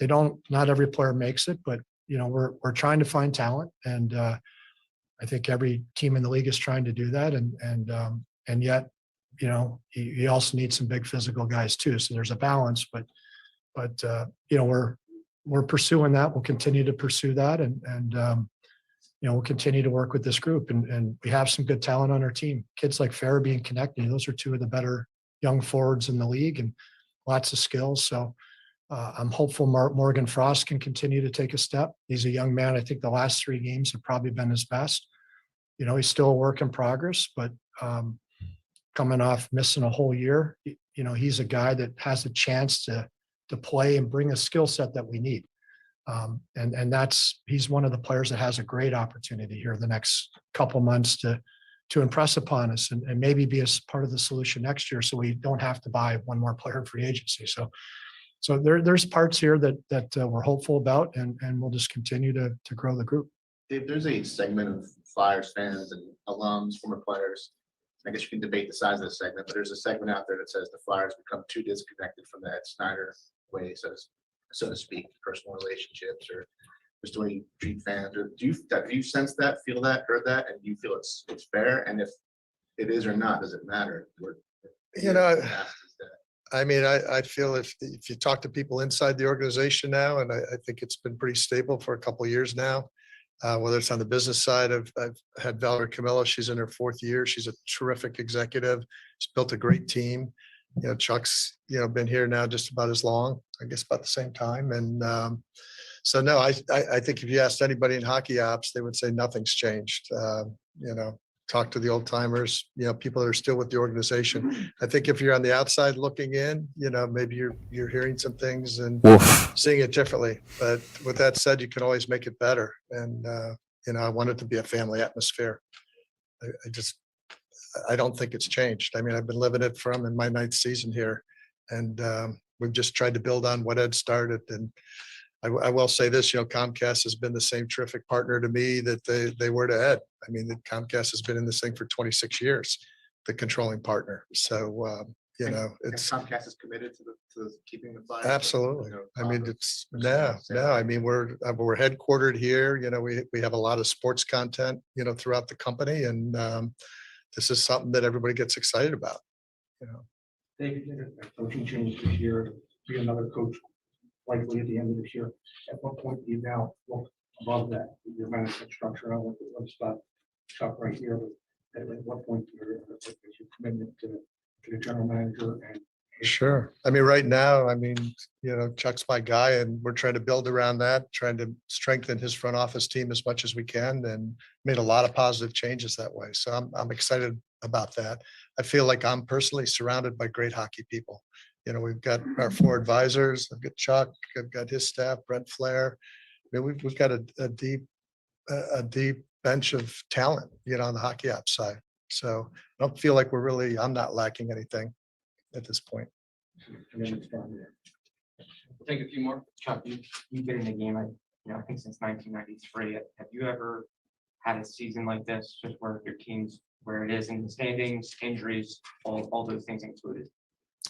not every player makes it, but you know, we're trying to find talent, and I think every team in the league is trying to do that. And yet, you know, you also need some big physical guys too. So there's a balance, but you know, we're pursuing that. We'll continue to pursue that, and you know, we'll continue to work with this group, and we have some good talent on our team. Kids like Farabee and Konechny, those are two of the better young forwards in the league, and lots of skills. So I'm hopeful Morgan Frost can continue to take a step. He's a young man. I think the last 3 games have probably been his best. You know, he's still a work in progress, but coming off missing a whole year, you know, he's a guy that has a chance to play and bring a skill set that we need. And he's one of the players that has a great opportunity here the next couple months to impress upon us and maybe be a part of the solution next year, so we don't have to buy one more player in free agency. So there's parts here that we're hopeful about, and we'll just continue to grow the group. Dave, there's a segment of Flyers fans and alums, former players. I guess you can debate the size of the segment, but there's a segment out there that says the Flyers become too disconnected from the Ed Snyder way, so to speak, personal relationships or just the way you treat fans. Or do you sense that, feel that, heard that, and do you feel it's fair? And if it is or not, does it matter? I mean, I feel if you talk to people inside the organization now, and I think it's been pretty stable for a couple of years now, whether it's on the business side, I've had Valerie Camillo. She's in her 4th year. She's a terrific executive. She's built a great team. Chuck's, been here now just about as long, I guess about the same time. And so, no, I think if you asked anybody in hockey ops, they would say nothing's changed. Talk to the old timers, people that are still with the organization. I think if you're on the outside looking in, maybe you're hearing some things and seeing it differently. But with that said, you can always make it better. And, I want it to be a family atmosphere. I don't think it's changed. I mean, I've been living it from in my 9th season here, and we've just tried to build on what Ed started. And I will say this, Comcast has been the same terrific partner to me that they were to Ed. I mean, Comcast has been in this thing for 26 years, the controlling partner. So, it's Comcast is committed to keeping the Flyers. Absolutely. I mean, it's no. I mean, we're headquartered here. We have a lot of sports content, throughout the company, and this is something that everybody gets excited about. David, a coaching change this year, be another coach likely at the end of this year. At what point do you now look above that, your management structure? I want to stop Chuck right here, but at what point is your commitment to the general manager? And Sure. I mean, right now, Chuck's my guy, and we're trying to build around that, trying to strengthen his front office team as much as we can, and made a lot of positive changes that way. So I'm excited about that. I feel like I'm personally surrounded by great hockey people. We've got our 4 advisors. I've got Chuck. I've got his staff, Brent Flair. I mean, we've got a deep bench of talent, on the hockey ops side. So I don't feel like I'm not lacking anything at this point. We'll take a few more. Chuck, you've been in the game, I think since 1993. Have you ever had a season like this, just where your team's where it is in the standings, injuries, all those things included?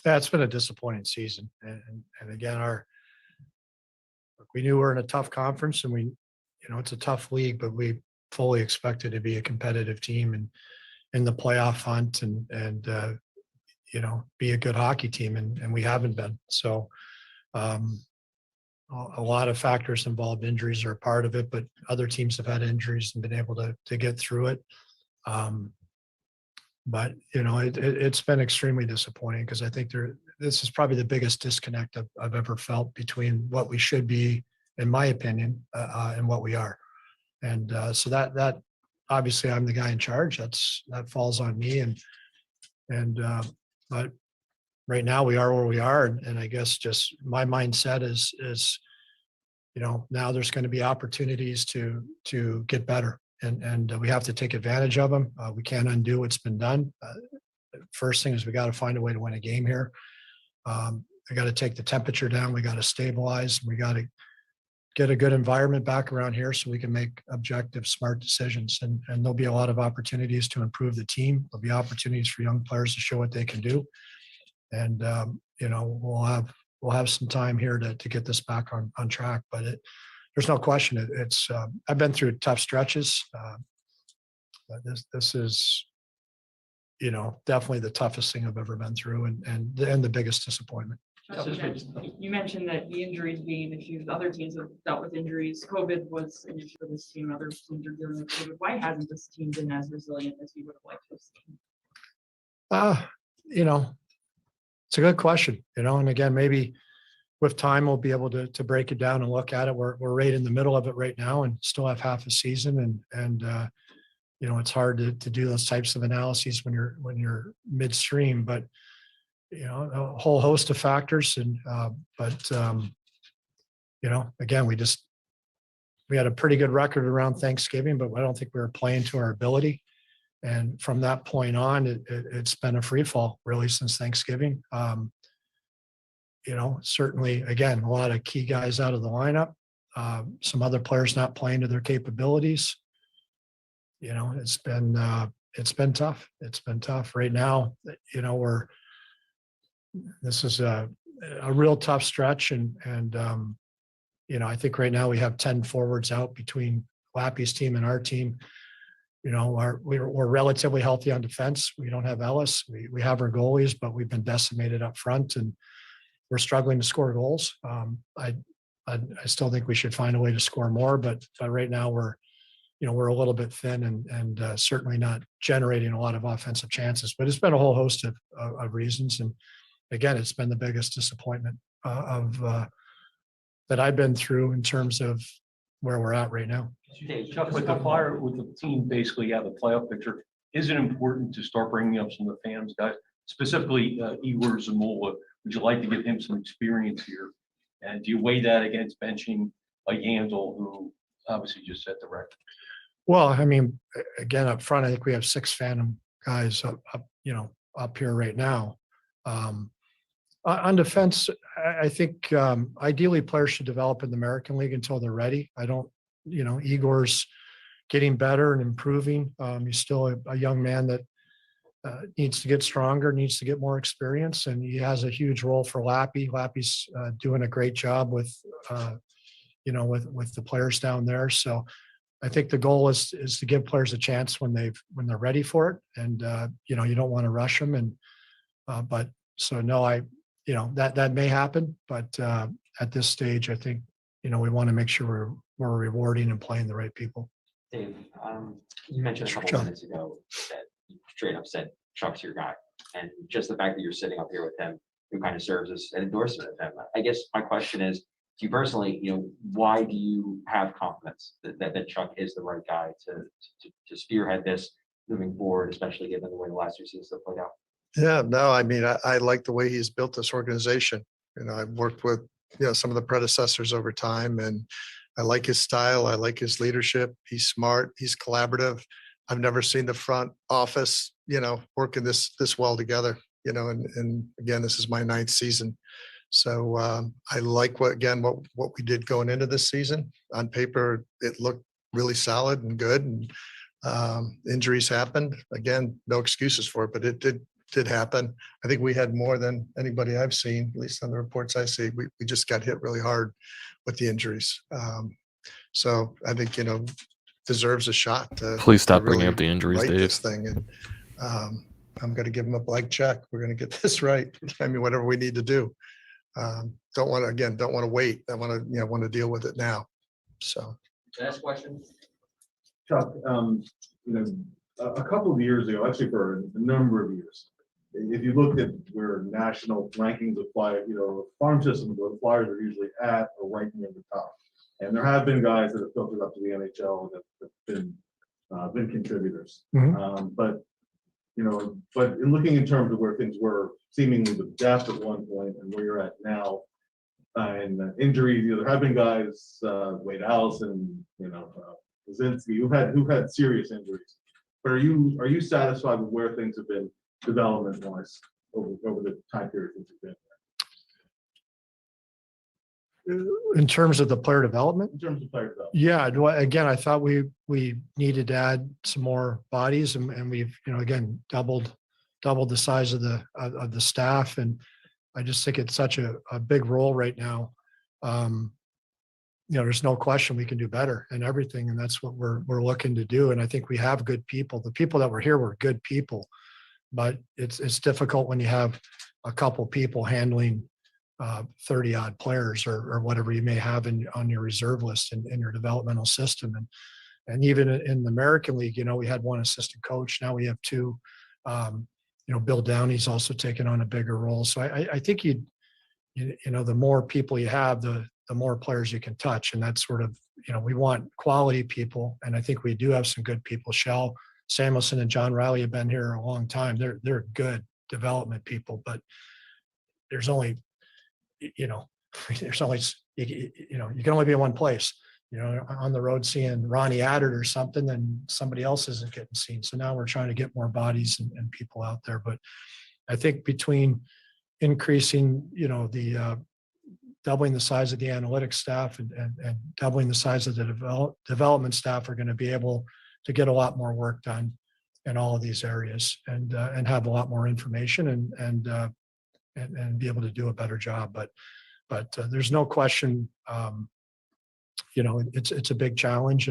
Yeah, it's been a disappointing season. And again, we knew we're in a tough conference, and it's a tough league, but we fully expected to be a competitive team and in the playoff hunt and be a good hockey team. And we haven't been. So a lot of factors involved. Injuries are a part of it, but other teams have had injuries and been able to get through it. But it's been extremely disappointing, because I think this is probably the biggest disconnect I've ever felt between what we should be, in my opinion, and what we are. And so that obviously I'm the guy in charge. That falls on me. But right now we are where we are, and I guess just my mindset is now there's going to be opportunities to get better. And we have to take advantage of them. We can't undo what's been done. First thing is we got to find a way to win a game here. I got to take the temperature down. We got to stabilize. We got to get a good environment back around here so we can make objective, smart decisions. And there'll be a lot of opportunities to improve the team. There'll be opportunities for young players to show what they can do. And we'll have some time here to get this back on track. But there's no question. It's I've been through tough stretches. But this is, definitely the toughest thing I've ever been through, and the biggest disappointment. You mentioned that the injuries being issues, other teams have dealt with injuries. COVID was an issue for this team. Other teams are dealing with COVID. Why hasn't this team been as resilient as you would have liked to have seen? It's a good question, and again, maybe with time we'll be able to break it down and look at it. We're right in the middle of it right now and still have half a season, and it's hard to do those types of analyses when you're midstream, but a whole host of factors. And again, we had a pretty good record around Thanksgiving, but I don't think we were playing to our ability. And from that point on, it's been a free fall really since Thanksgiving. certainly, again, a lot of key guys out of the lineup. Some other players not playing to their capabilities. It's been tough. It's been tough right now. This is a real tough stretch, and I think right now we have 10 forwards out between Lappy's team and our team. We're relatively healthy on defense. We don't have Ellis. We have our goalies, but we've been decimated up front, and we're struggling to score goals. I still think we should find a way to score more, but right now we're a little bit thin and certainly not generating a lot of offensive chances. But it's been a whole host of reasons, and again, it's been the biggest disappointment that I've been through in terms of where we're at right now. Chuck, with the Flyer, with the team basically out of the playoff picture, is it important to start bringing up some of the fans, guys, specifically Igor Zamula? Would you like to give him some experience here? And do you weigh that against benching a Yandel, who obviously just set the record? Well, I mean, again, up front, I think we have 6 Phantom guys up here right now. On defense, I think ideally players should develop in the American League until they're ready. Igor's getting better and improving. He's still a young man that needs to get stronger, needs to get more experience, and he has a huge role for Lappy. Lappy's doing a great job with the players down there. So I think the goal is to give players a chance when they're ready for it, and you don't want to rush them. And but so no, that may happen, but at this stage, I think we want to make sure we're rewarding and playing the right people. Dave, you mentioned a couple minutes ago that you straight up said Chuck's your guy, and just the fact that you're sitting up here with him, who kind of serves as an endorsement of him. I guess my question is, to you personally, why do you have confidence that Chuck is the right guy to spearhead this moving forward, especially given the way the last 2 seasons have played out? Yeah, no, I mean, I like the way he's built this organization. I've worked with, some of the predecessors over time, and I like his style. I like his leadership. He's smart. He's collaborative. I've never seen the front office, working this well together, and again, this is my 9th season. So I like what we did going into this season. On paper, it looked really solid and good, and injuries happened. Again, no excuses for it, but it did happen. I think we had more than anybody I've seen, at least on the reports I see. We just got hit really hard with the injuries. So I think, deserves a shot to Please stop really bringing up the injuries, right Dave. this thing. And I'm going to give him a blank check. We're going to get this right. I mean, whatever we need to do. Don't want to wait. I want to deal with it now. So. Last question. Chuck, a couple of years ago, actually for a number of years, if you looked at where national rankings apply, farm systems, where the Flyers are usually at or right near the top. And there have been guys that have filtered up to the NHL that have been contributors. Mhm. But in looking in terms of where things were seemingly with depth at one point and where you're at now, and injuries, there have been guys, Wade Allison, Kaczynski, who've had serious injuries. But are you satisfied with where things have been development-wise over the time period since you've been there? In terms of the player development? In terms of player development. Yeah, again, I thought we needed to add some more bodies, and we've again doubled the size of the staff, and I just think it's such a big role right now. There's no question we can do better in everything, and that's what we're looking to do. And I think we have good people. The people that were here were good people, but it's difficult when you have a couple people handling 30 odd players or whatever you may have on your reserve list and in your developmental system. And even in the American League, we had 1 assistant coach. Now we have 2. Bill Downey's also taken on a bigger role. So I think the more people you have, the more players you can touch. And that's sort of, we want quality people. And I think we do have some good people. Shell Samuelson and John Riley have been here a long time. They're good development people, but there's only, you can only be in one place. On the road seeing Ronnie Addard or something, then somebody else isn't getting seen. So now we're trying to get more bodies and people out there. But I think between increasing, the doubling the size of the analytics staff and doubling the size of the development staff are going to be able to get a lot more work done in all of these areas and have a lot more information and be able to do a better job. But there's no question, it's a big challenge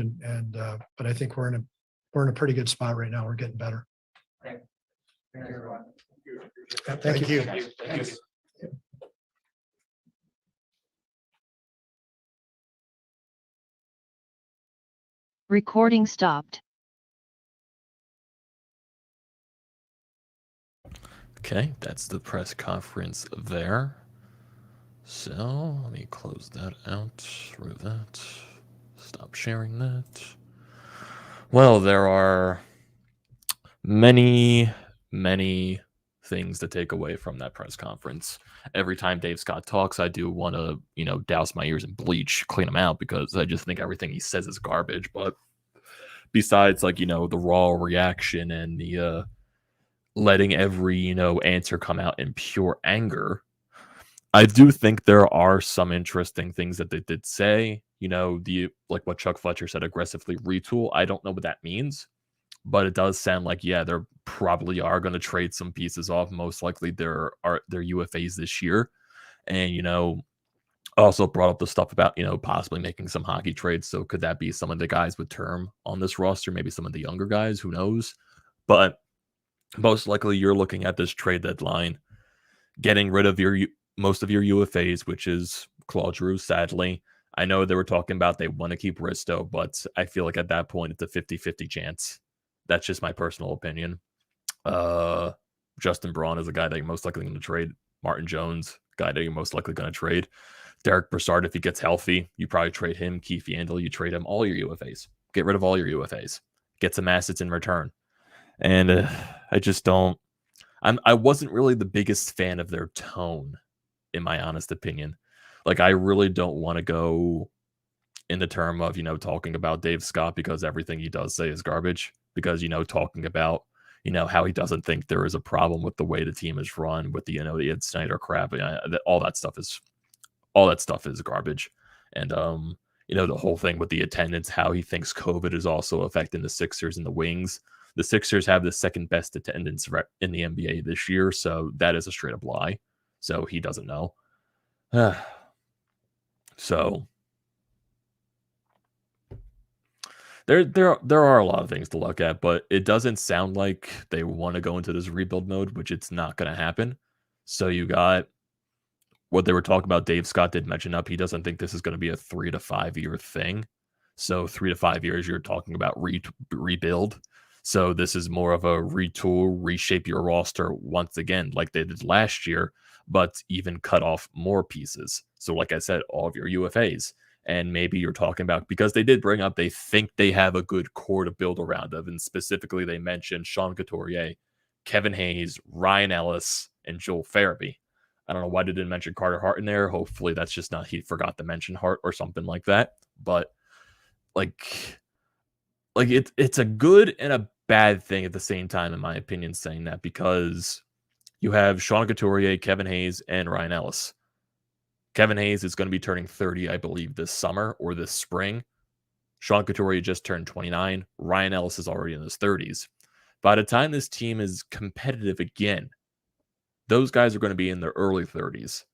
but I think we're in a pretty good spot right now. We're getting better. Thank you, everyone. Thank you. Thank you. Recording stopped. Okay, that's the press conference there. So let me close that out, remove that, stop sharing that. Well, there are many things to take away from that press conference. Every time Dave Scott talks, I do want to, douse my ears in bleach, clean them out, because I just think everything he says is garbage. But besides, the raw reaction and the letting every, answer come out in pure anger, I do think there are some interesting things that they did say. Like what Chuck Fletcher said, aggressively retool. I don't know what that means, but it does sound like, yeah, they're probably are going to trade some pieces off. Most likely their UFAs this year. And, also brought up the stuff about, possibly making some hockey trades. So could that be some of the guys with term on this roster? Maybe some of the younger guys, who knows? But most likely you're looking at this trade deadline, getting rid of most of your UFAs, which is Claude Giroux, sadly. I know they were talking about they want to keep Risto, but I feel like at that point it's a 50-50 chance. That's just my personal opinion. Justin Braun is a guy that you're most likely going to trade. Martin Jones, guy that you're most likely going to trade. Derek Brassard, if he gets healthy, you probably trade him. Keith Yandel, you trade him. All your UFAs. Get rid of all your UFAs. Get some assets in return. And I just don't. I wasn't really the biggest fan of their tone, in my honest opinion. Like, I really don't want to go in the term of, talking about Dave Scott, because everything he does say is garbage. Because, talking about, how he doesn't think there is a problem with the way the team is run, with the, the Ed Snyder crap. All that stuff is garbage. And, the whole thing with the attendance, how he thinks COVID is also affecting the Sixers and the Wings. The Sixers have the second best attendance in the NBA this year, so that is a straight up lie. So he doesn't know. So there are a lot of things to look at, but it doesn't sound like they want to go into this rebuild mode, which it's not going to happen. So you got what they were talking about. Dave Scott did mention up, he doesn't think this is going to be a 3 to 5 year thing. So 3 to 5 years, you're talking about rebuild. So this is more of a retool, reshape your roster once again, like they did last year, but even cut off more pieces. So like I said, all of your UFAs. And maybe you're talking about, because they did bring up, they think they have a good core to build around of. And specifically, they mentioned Sean Couturier, Kevin Hayes, Ryan Ellis, and Joel Farabee. I don't know why they didn't mention Carter Hart in there. Hopefully that's just not, he forgot to mention Hart or something like that. But like it's a good and a bad thing at the same time, in my opinion, saying that, because you have Sean Couturier, Kevin Hayes, and Ryan Ellis. Kevin Hayes is going to be turning 30, I believe, this summer or this spring. Sean Couturier just turned 29. Ryan Ellis is already in his 30s. By the time this team is competitive again, those guys are going to be in their early 30s.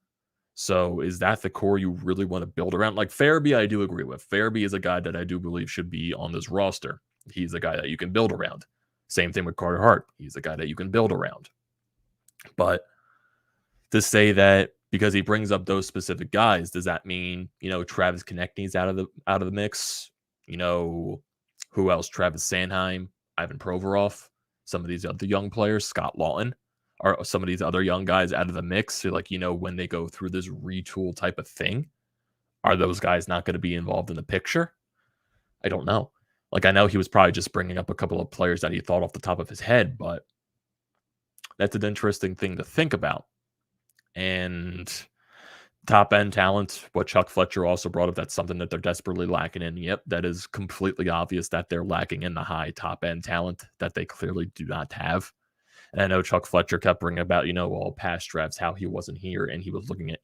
So is that the core you really want to build around? Like Farabee, I do agree with. Farabee is a guy that I do believe should be on this roster. He's a guy that you can build around. Same thing with Carter Hart. He's a guy that you can build around. But to say that because he brings up those specific guys, does that mean, Travis Konechny's out of the mix? Who else? Travis Sanheim, Ivan Provorov, some of these other young players, Scott Lawton, are some of these other young guys out of the mix? So like, when they go through this retool type of thing, are those guys not going to be involved in the picture? I don't know. Like, I know he was probably just bringing up a couple of players that he thought off the top of his head, but that's an interesting thing to think about. And top end talent, what Chuck Fletcher also brought up, that's something that they're desperately lacking in. Yep, that is completely obvious that they're lacking in the high top end talent that they clearly do not have. And I know Chuck Fletcher kept bringing about, all past drafts, how he wasn't here, and he was looking at,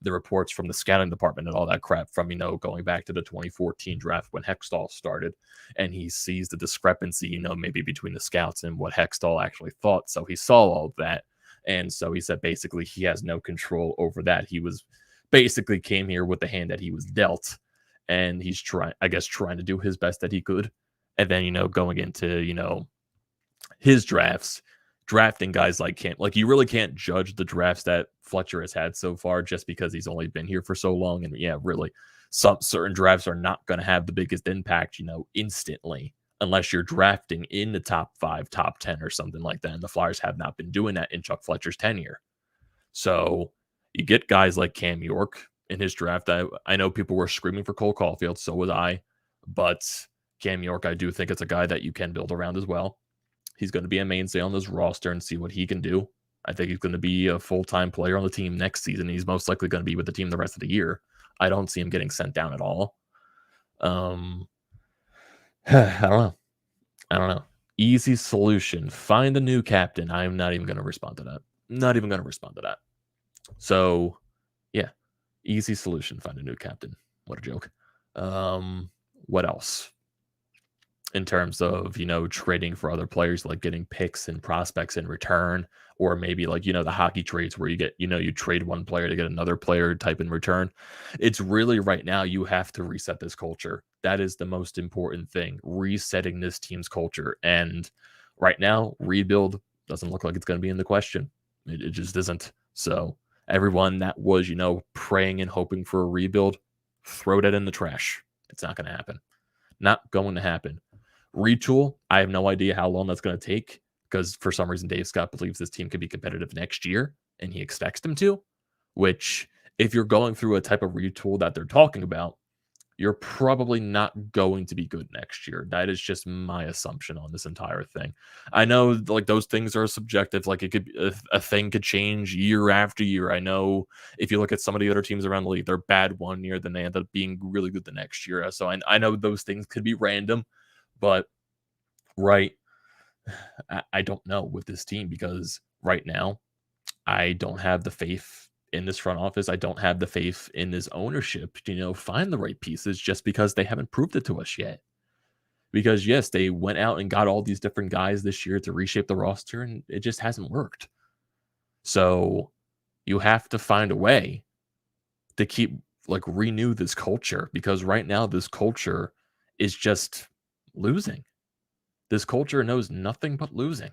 the reports from the scouting department and all that crap from, going back to the 2014 draft when Hextall started, and he sees the discrepancy, maybe between the scouts and what Hextall actually thought. So he saw all of that. And so he said basically he has no control over that. He was basically came here with the hand that he was dealt, and he's trying to do his best that he could. And then, going into, his drafting guys like Cam, like you really can't judge the drafts that Fletcher has had so far just because he's only been here for so long. And yeah, really, some certain drafts are not going to have the biggest impact, instantly, unless you're drafting in the top 5, top 10 or something like that. And the Flyers have not been doing that in Chuck Fletcher's tenure. So you get guys like Cam York in his draft. I know people were screaming for Cole Caulfield, so was I, but Cam York, I do think it's a guy that you can build around as well. He's going to be a mainstay on this roster and see what he can do. I think he's going to be a full-time player on the team next season. He's most likely going to be with the team the rest of the year. I don't see him getting sent down at all. I don't know. Easy solution. Find a new captain. I'm not even going to respond to that. So, yeah. Easy solution. Find a new captain. What a joke. What else? In terms of, trading for other players, like getting picks and prospects in return, or maybe like, the hockey trades where you get, you trade one player to get another player type in return. It's really right now, you have to reset this culture. That is the most important thing, resetting this team's culture. And right now, rebuild doesn't look like it's going to be in the question. It just isn't. So everyone that was, praying and hoping for a rebuild, throw that in the trash. It's not going to happen. Not going to happen. Retool, I have no idea how long that's going to take, because for some reason Dave Scott believes this team could be competitive next year, and he expects them to, which if you're going through a type of retool that they're talking about, you're probably not going to be good next year. That is just my assumption on this entire thing. I know like those things are subjective. Like it could a thing could change year after year. I know if you look at some of the other teams around the league, they're bad one year, then they end up being really good the next year. So I know those things could be random, but I don't know with this team, because right now I don't have the faith in this front office. I don't have the faith in this ownership to, find the right pieces, just because they haven't proved it to us yet. Because yes, they went out and got all these different guys this year to reshape the roster, and it just hasn't worked. So you have to find a way to keep renew this culture, because right now this culture is just losing. This culture knows nothing but losing.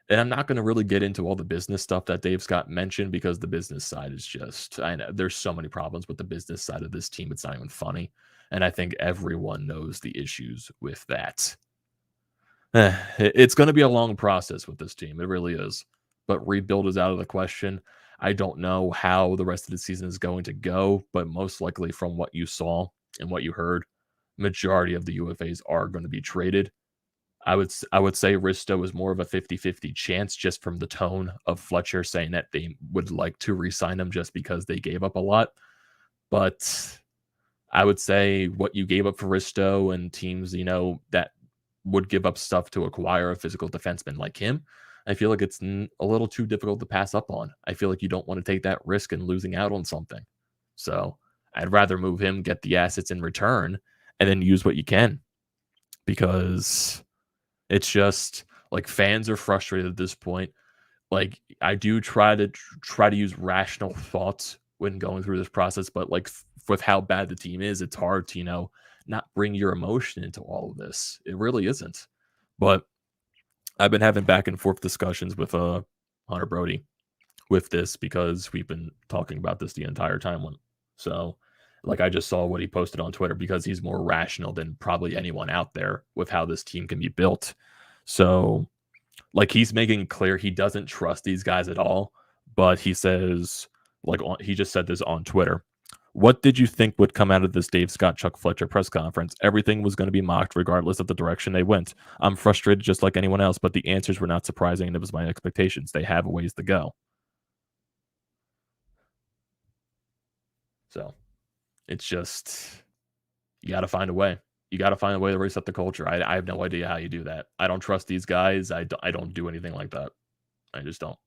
And I'm not going to really get into all the business stuff that Dave Scott mentioned, because the business side is just, I know there's so many problems with the business side of this team. It's not even funny. And I think everyone knows the issues with that. It's going to be a long process with this team. It really is. But rebuild is out of the question. I don't know how the rest of the season is going to go, but most likely from what you saw and what you heard, majority of the UFAs are going to be traded. I would say Risto is more of a 50-50 chance, just from the tone of Fletcher saying that they would like to re-sign him just because they gave up a lot. But I would say what you gave up for Risto and teams, that would give up stuff to acquire a physical defenseman like him, I feel like it's a little too difficult to pass up on. I feel like you don't want to take that risk and losing out on something. So I'd rather move him, get the assets in return, and then use what you can. Because it's just like fans are frustrated at this point. Like I do try to use rational thoughts when going through this process, but with how bad the team is, it's hard to, not bring your emotion into all of this. It really isn't. But I've been having back and forth discussions with Hunter Brody with this, because we've been talking about this the entire time. So I just saw what he posted on Twitter, because he's more rational than probably anyone out there with how this team can be built. So he's making clear he doesn't trust these guys at all, but he says, he just said this on Twitter. What did you think would come out of this Dave Scott, Chuck Fletcher press conference? Everything was going to be mocked regardless of the direction they went. I'm frustrated just like anyone else, but the answers were not surprising, and it was my expectations. They have a ways to go. So it's just, you got to find a way. You got to find a way to reset the culture. I have no idea how you do that. I don't trust these guys. I don't do anything like that. I just don't.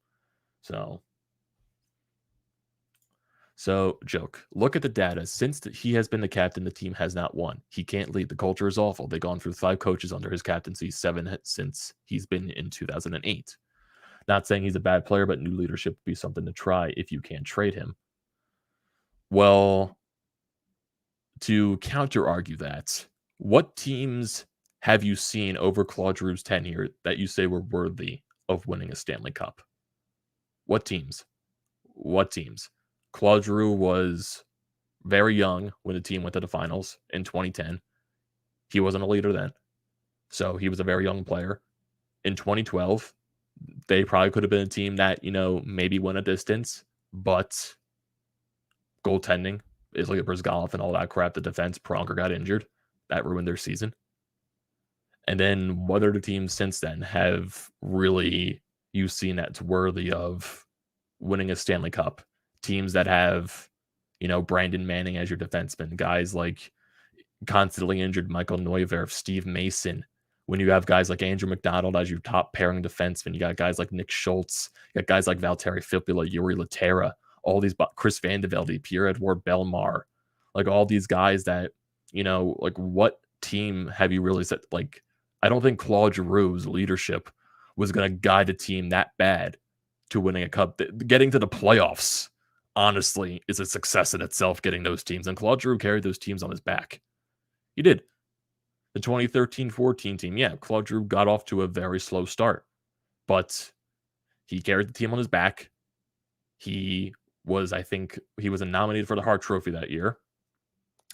So, joke. Look at the data. Since he has been the captain, the team has not won. He can't lead. The culture is awful. They've gone through 5 coaches under his captaincy, 7 since he's been in 2008. Not saying he's a bad player, but new leadership would be something to try if you can't trade him. Well, to counter-argue that, what teams have you seen over Claude Giroux's tenure that you say were worthy of winning a Stanley Cup? What teams? What teams? Claude Giroux was very young when the team went to the finals in 2010. He wasn't a leader then. So he was a very young player. In 2012, they probably could have been a team that, maybe won a distance, but goaltending, Ilya Bryzgalov and all that crap, the defense, Pronger got injured. That ruined their season. And then what other teams since then have really you've seen that's worthy of winning a Stanley Cup? Teams that have, Brandon Manning as your defenseman, guys like constantly injured Michael Neuvirth, Steve Mason. When you have guys like Andrew McDonald as your top pairing defenseman, you got guys like Nick Schultz, you got guys like Valtteri Filppula, Yuri Laterra, all these, Chris Vandevelde, Pierre-Edouard Bellemare, like all these guys that, like what team have you really said, like, I don't think Claude Giroux's leadership was going to guide a team that bad to winning a cup. Getting to the playoffs, honestly, is a success in itself, getting those teams. And Claude Giroux carried those teams on his back. He did. The 2013-14 team, yeah, Claude Giroux got off to a very slow start, but he carried the team on his back. He was nominated for the Hart Trophy that year,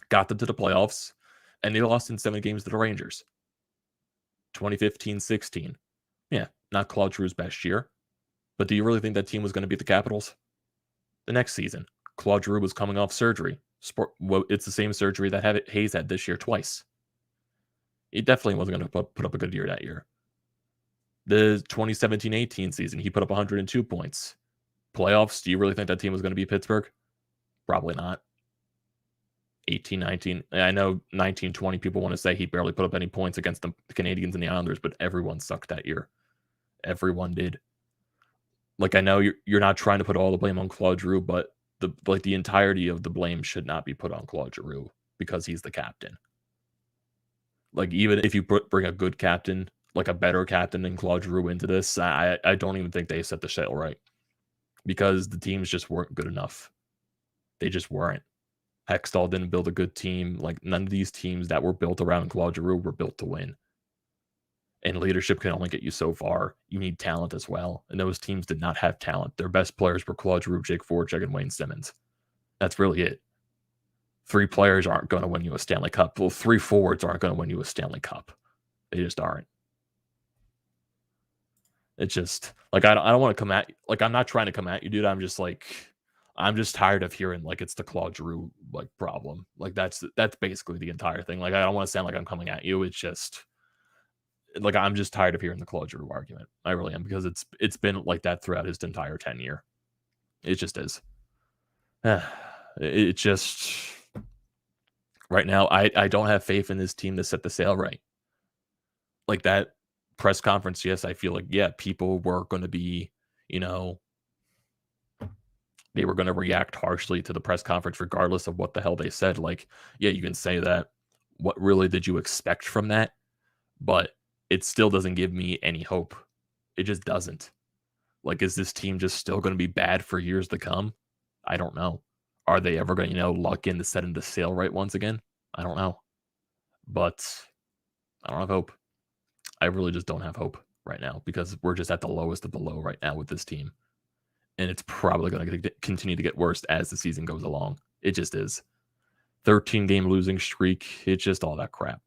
got them to the playoffs, and they lost in 7 games to the Rangers. 2015-16, yeah, not Claude Giroux's best year, but do you really think that team was going to beat the Capitals? The next season, Claude Giroux was coming off surgery. It's the same surgery that Hayes had this year twice. He definitely wasn't going to put up a good year that year. The 2017-18 season, he put up 102 points. Playoffs, do you really think that team was going to beat Pittsburgh? Probably not. 18-19, I know 19-20 people want to say he barely put up any points against the Canadiens and the Islanders, but everyone sucked that year. Everyone did. Like, I know you're not trying to put all the blame on Claude Giroux, but the entirety of the blame should not be put on Claude Giroux because he's the captain. Like, even if you bring a good captain, like a better captain than Claude Giroux into this, I don't even think they set the sail right because the teams just weren't good enough. They just weren't. Hextall didn't build a good team. Like, none of these teams that were built around Claude Giroux were built to win. And leadership can only get you so far. You need talent as well. And those teams did not have talent. Their best players were Claude Giroux, Jake Voracek, and Wayne Simmons. That's really it. 3 players aren't going to win you a Stanley Cup. Well, 3 forwards aren't going to win you a Stanley Cup. They just aren't. It's just, like, I don't want to come at, like, I'm not trying to come at you, dude. I'm just tired of hearing, like, it's the Claude Giroux, like, problem. Like, that's basically the entire thing. Like, I don't want to sound like I'm coming at you. It's just, like, I'm just tired of hearing the Claude Giroux argument. I really am, because it's been like that throughout his entire tenure. It just is. It just, right now, I don't have faith in this team to set the sail right. Like, that press conference, yes, I feel like, yeah, people were going to be, they were going to react harshly to the press conference regardless of what the hell they said. Like, yeah, you can say that. What really did you expect from that? But it still doesn't give me any hope. It just doesn't. Like, is this team just still going to be bad for years to come? I don't know. Are they ever going to, luck in to setting the sail right once again? I don't know. But I don't have hope. I really just don't have hope right now because we're just at the lowest of the low right now with this team. And it's probably going to continue to get worse as the season goes along. It just is. 13-game losing streak. It's just all that crap.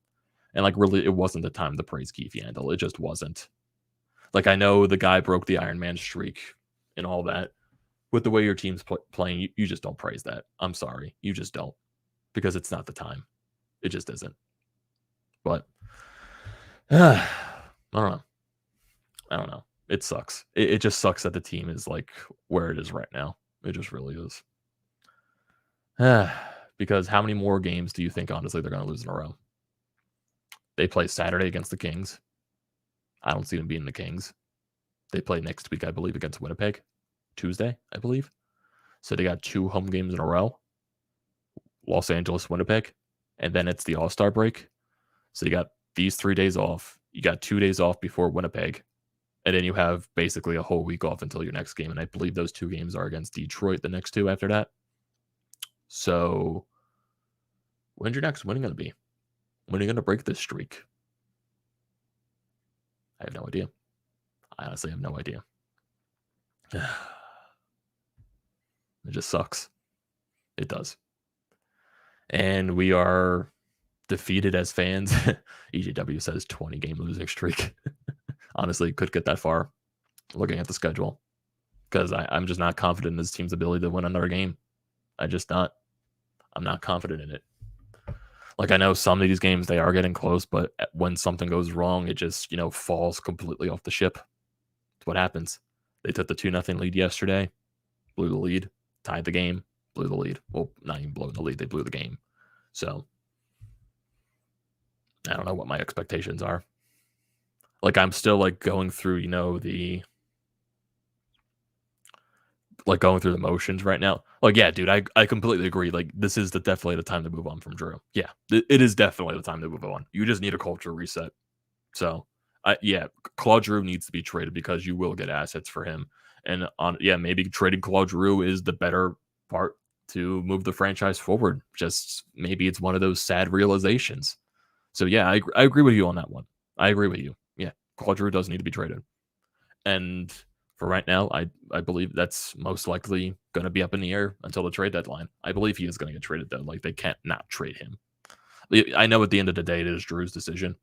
And, like, really, it wasn't the time to praise Keith Yandel. It just wasn't. Like, I know the guy broke the Iron Man streak and all that. With the way your team's playing, you just don't praise that. I'm sorry. You just don't. Because it's not the time. It just isn't. But, I don't know. It sucks. It just sucks that the team is, like, where it is right now. It just really is. Because how many more games do you think, honestly, they're going to lose in a row? They play Saturday against the Kings. I don't see them beating the Kings. They play next week, I believe, against Winnipeg. Tuesday, I believe. So they got 2 home games in a row. Los Angeles, Winnipeg. And then it's the All-Star break. So you got these 3 days off. You got 2 days off before Winnipeg. And then you have basically a whole week off until your next game. And I believe those 2 games are against Detroit, the next 2 after that. So when's your next win going to be? When are you going to break this streak? I have no idea. I honestly have no idea. It just sucks. It does. And we are defeated as fans. EJW says 20-game losing streak. Honestly, could get that far looking at the schedule. Because I'm just not confident in this team's ability to win another game. I'm not confident in it. Like, I know some of these games, they are getting close, but when something goes wrong, it just, falls completely off the ship. That's what happens. They took the 2-0 lead yesterday, blew the lead, tied the game, blew the lead. Well, not even blowing the lead, they blew the game. So, I don't know what my expectations are. Like, I'm still, going through, going through the motions right now. Yeah, dude, I completely agree. This is definitely the time to move on from Drew. Yeah, it is definitely the time to move on. You just need a culture reset. So, Claude Drew needs to be traded because you will get assets for him. And maybe trading Claude Drew is the better part to move the franchise forward. Just maybe it's one of those sad realizations. So, yeah, I agree with you on that one. I agree with you. Yeah, Claude Drew does need to be traded. And for right now, I believe that's most likely going to be up in the air until the trade deadline. I believe he is going to get traded, though. They can't not trade him. I know at the end of the day, it is Drew's decision,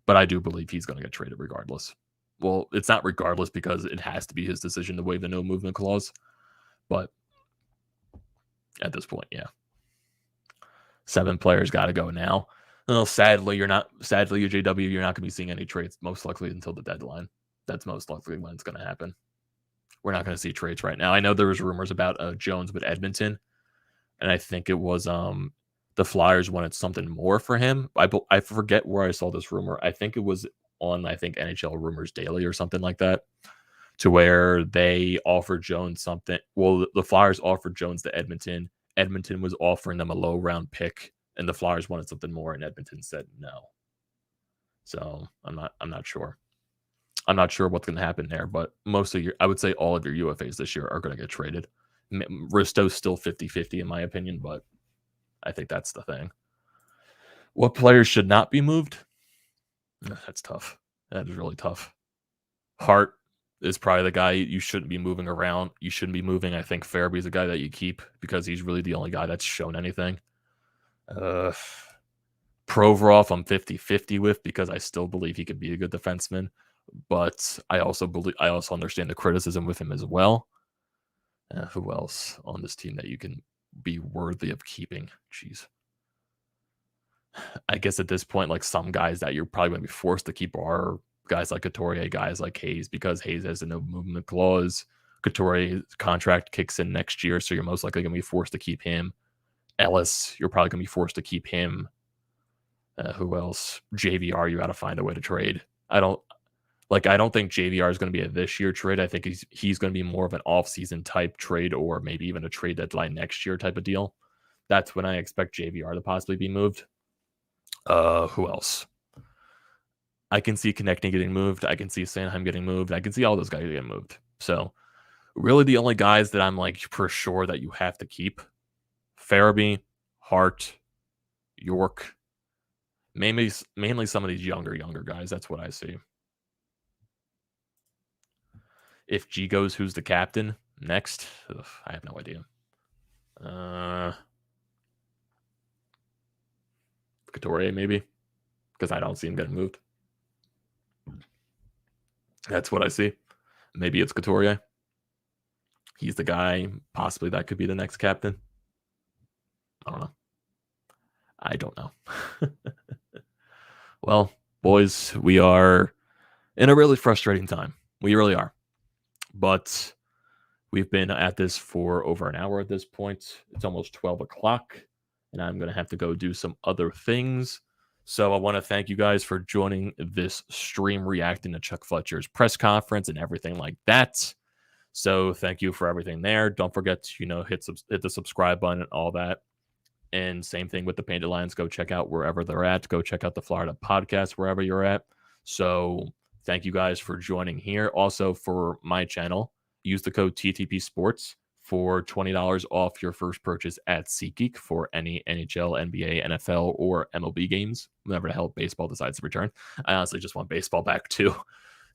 but I do believe he's going to get traded regardless. Well, it's not regardless because it has to be his decision to waive the no movement clause. But at this point, yeah. 7 players got to go now. Well, sadly, JW, you're not going to be seeing any trades most likely until the deadline. That's most likely when it's going to happen. We're not going to see trades right now. I know there was rumors about Jones with Edmonton, and I think it was the Flyers wanted something more for him. I forget where I saw this rumor. I think it was on NHL Rumors Daily or something like that, to where they offered Jones something. Well, the Flyers offered Jones to Edmonton. Edmonton was offering them a low round pick, and the Flyers wanted something more, and Edmonton said no. So I'm not sure. I'm not sure what's going to happen there, but I would say all of your UFAs this year are going to get traded. Risto's still 50-50 in my opinion, but I think that's the thing. What players should not be moved? That's tough. That is really tough. Hart is probably the guy you shouldn't be moving around. You shouldn't be moving. I think Farabee's the guy that you keep because he's really the only guy that's shown anything. Provorov, I'm 50-50 with because I still believe he could be a good defenseman. But I also understand the criticism with him as well. Who else on this team that you can be worthy of keeping? Jeez. I guess at this point, some guys that you're probably going to be forced to keep are guys like Couturier, guys like Hayes, because Hayes has a no movement clause. Couturier's contract kicks in next year, so you're most likely going to be forced to keep him. Ellis, you're probably going to be forced to keep him. Who else? JVR, you got to find a way to trade. I don't think JVR is going to be a this year trade. I think he's going to be more of an off-season type trade or maybe even a trade deadline next year type of deal. That's when I expect JVR to possibly be moved. Who else? I can see Konechny getting moved. I can see Sanheim getting moved. I can see all those guys getting moved. So really the only guys that I'm for sure that you have to keep, Farabee, Hart, York, mainly some of these younger guys. That's what I see. If G goes, who's the captain next? Ugh, I have no idea. Couturier, maybe, because I don't see him getting moved. That's what I see. Maybe it's Couturier. He's the guy, possibly that could be the next captain. I don't know. Well, boys, we are in a really frustrating time. We really are. But we've been at this for over an hour at this point. It's almost 12 o'clock, and I'm going to have to go do some other things. So I want to thank you guys for joining this stream, reacting to Chuck Fletcher's press conference and everything like that. So thank you for everything there. Don't forget to, hit the subscribe button and all that. And same thing with the Painted Lions. Go check out wherever they're at. Go check out the Florida podcast wherever you're at. So thank you guys for joining here. Also for my channel, use the code TTPSPORTS for $20 off your first purchase at SeatGeek for any NHL, NBA, NFL, or MLB games. Whenever the hell baseball decides to return. I honestly just want baseball back too.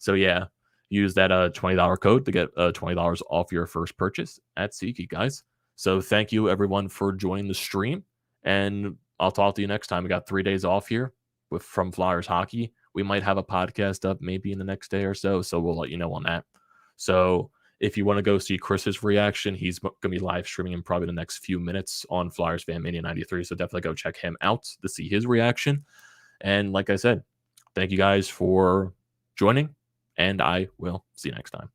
So yeah, use that $20 code to get $20 off your first purchase at SeatGeek, guys. So thank you everyone for joining the stream, and I'll talk to you next time. We got 3 days off here from Flyers hockey. We might have a podcast up maybe in the next day or so we'll let you know on that. So if you want to go see Chris's reaction, he's going to be live streaming in probably the next few minutes on Flyers Fan Mania 93. So definitely go check him out to see his reaction. And like I said, thank you guys for joining, and I will see you next time.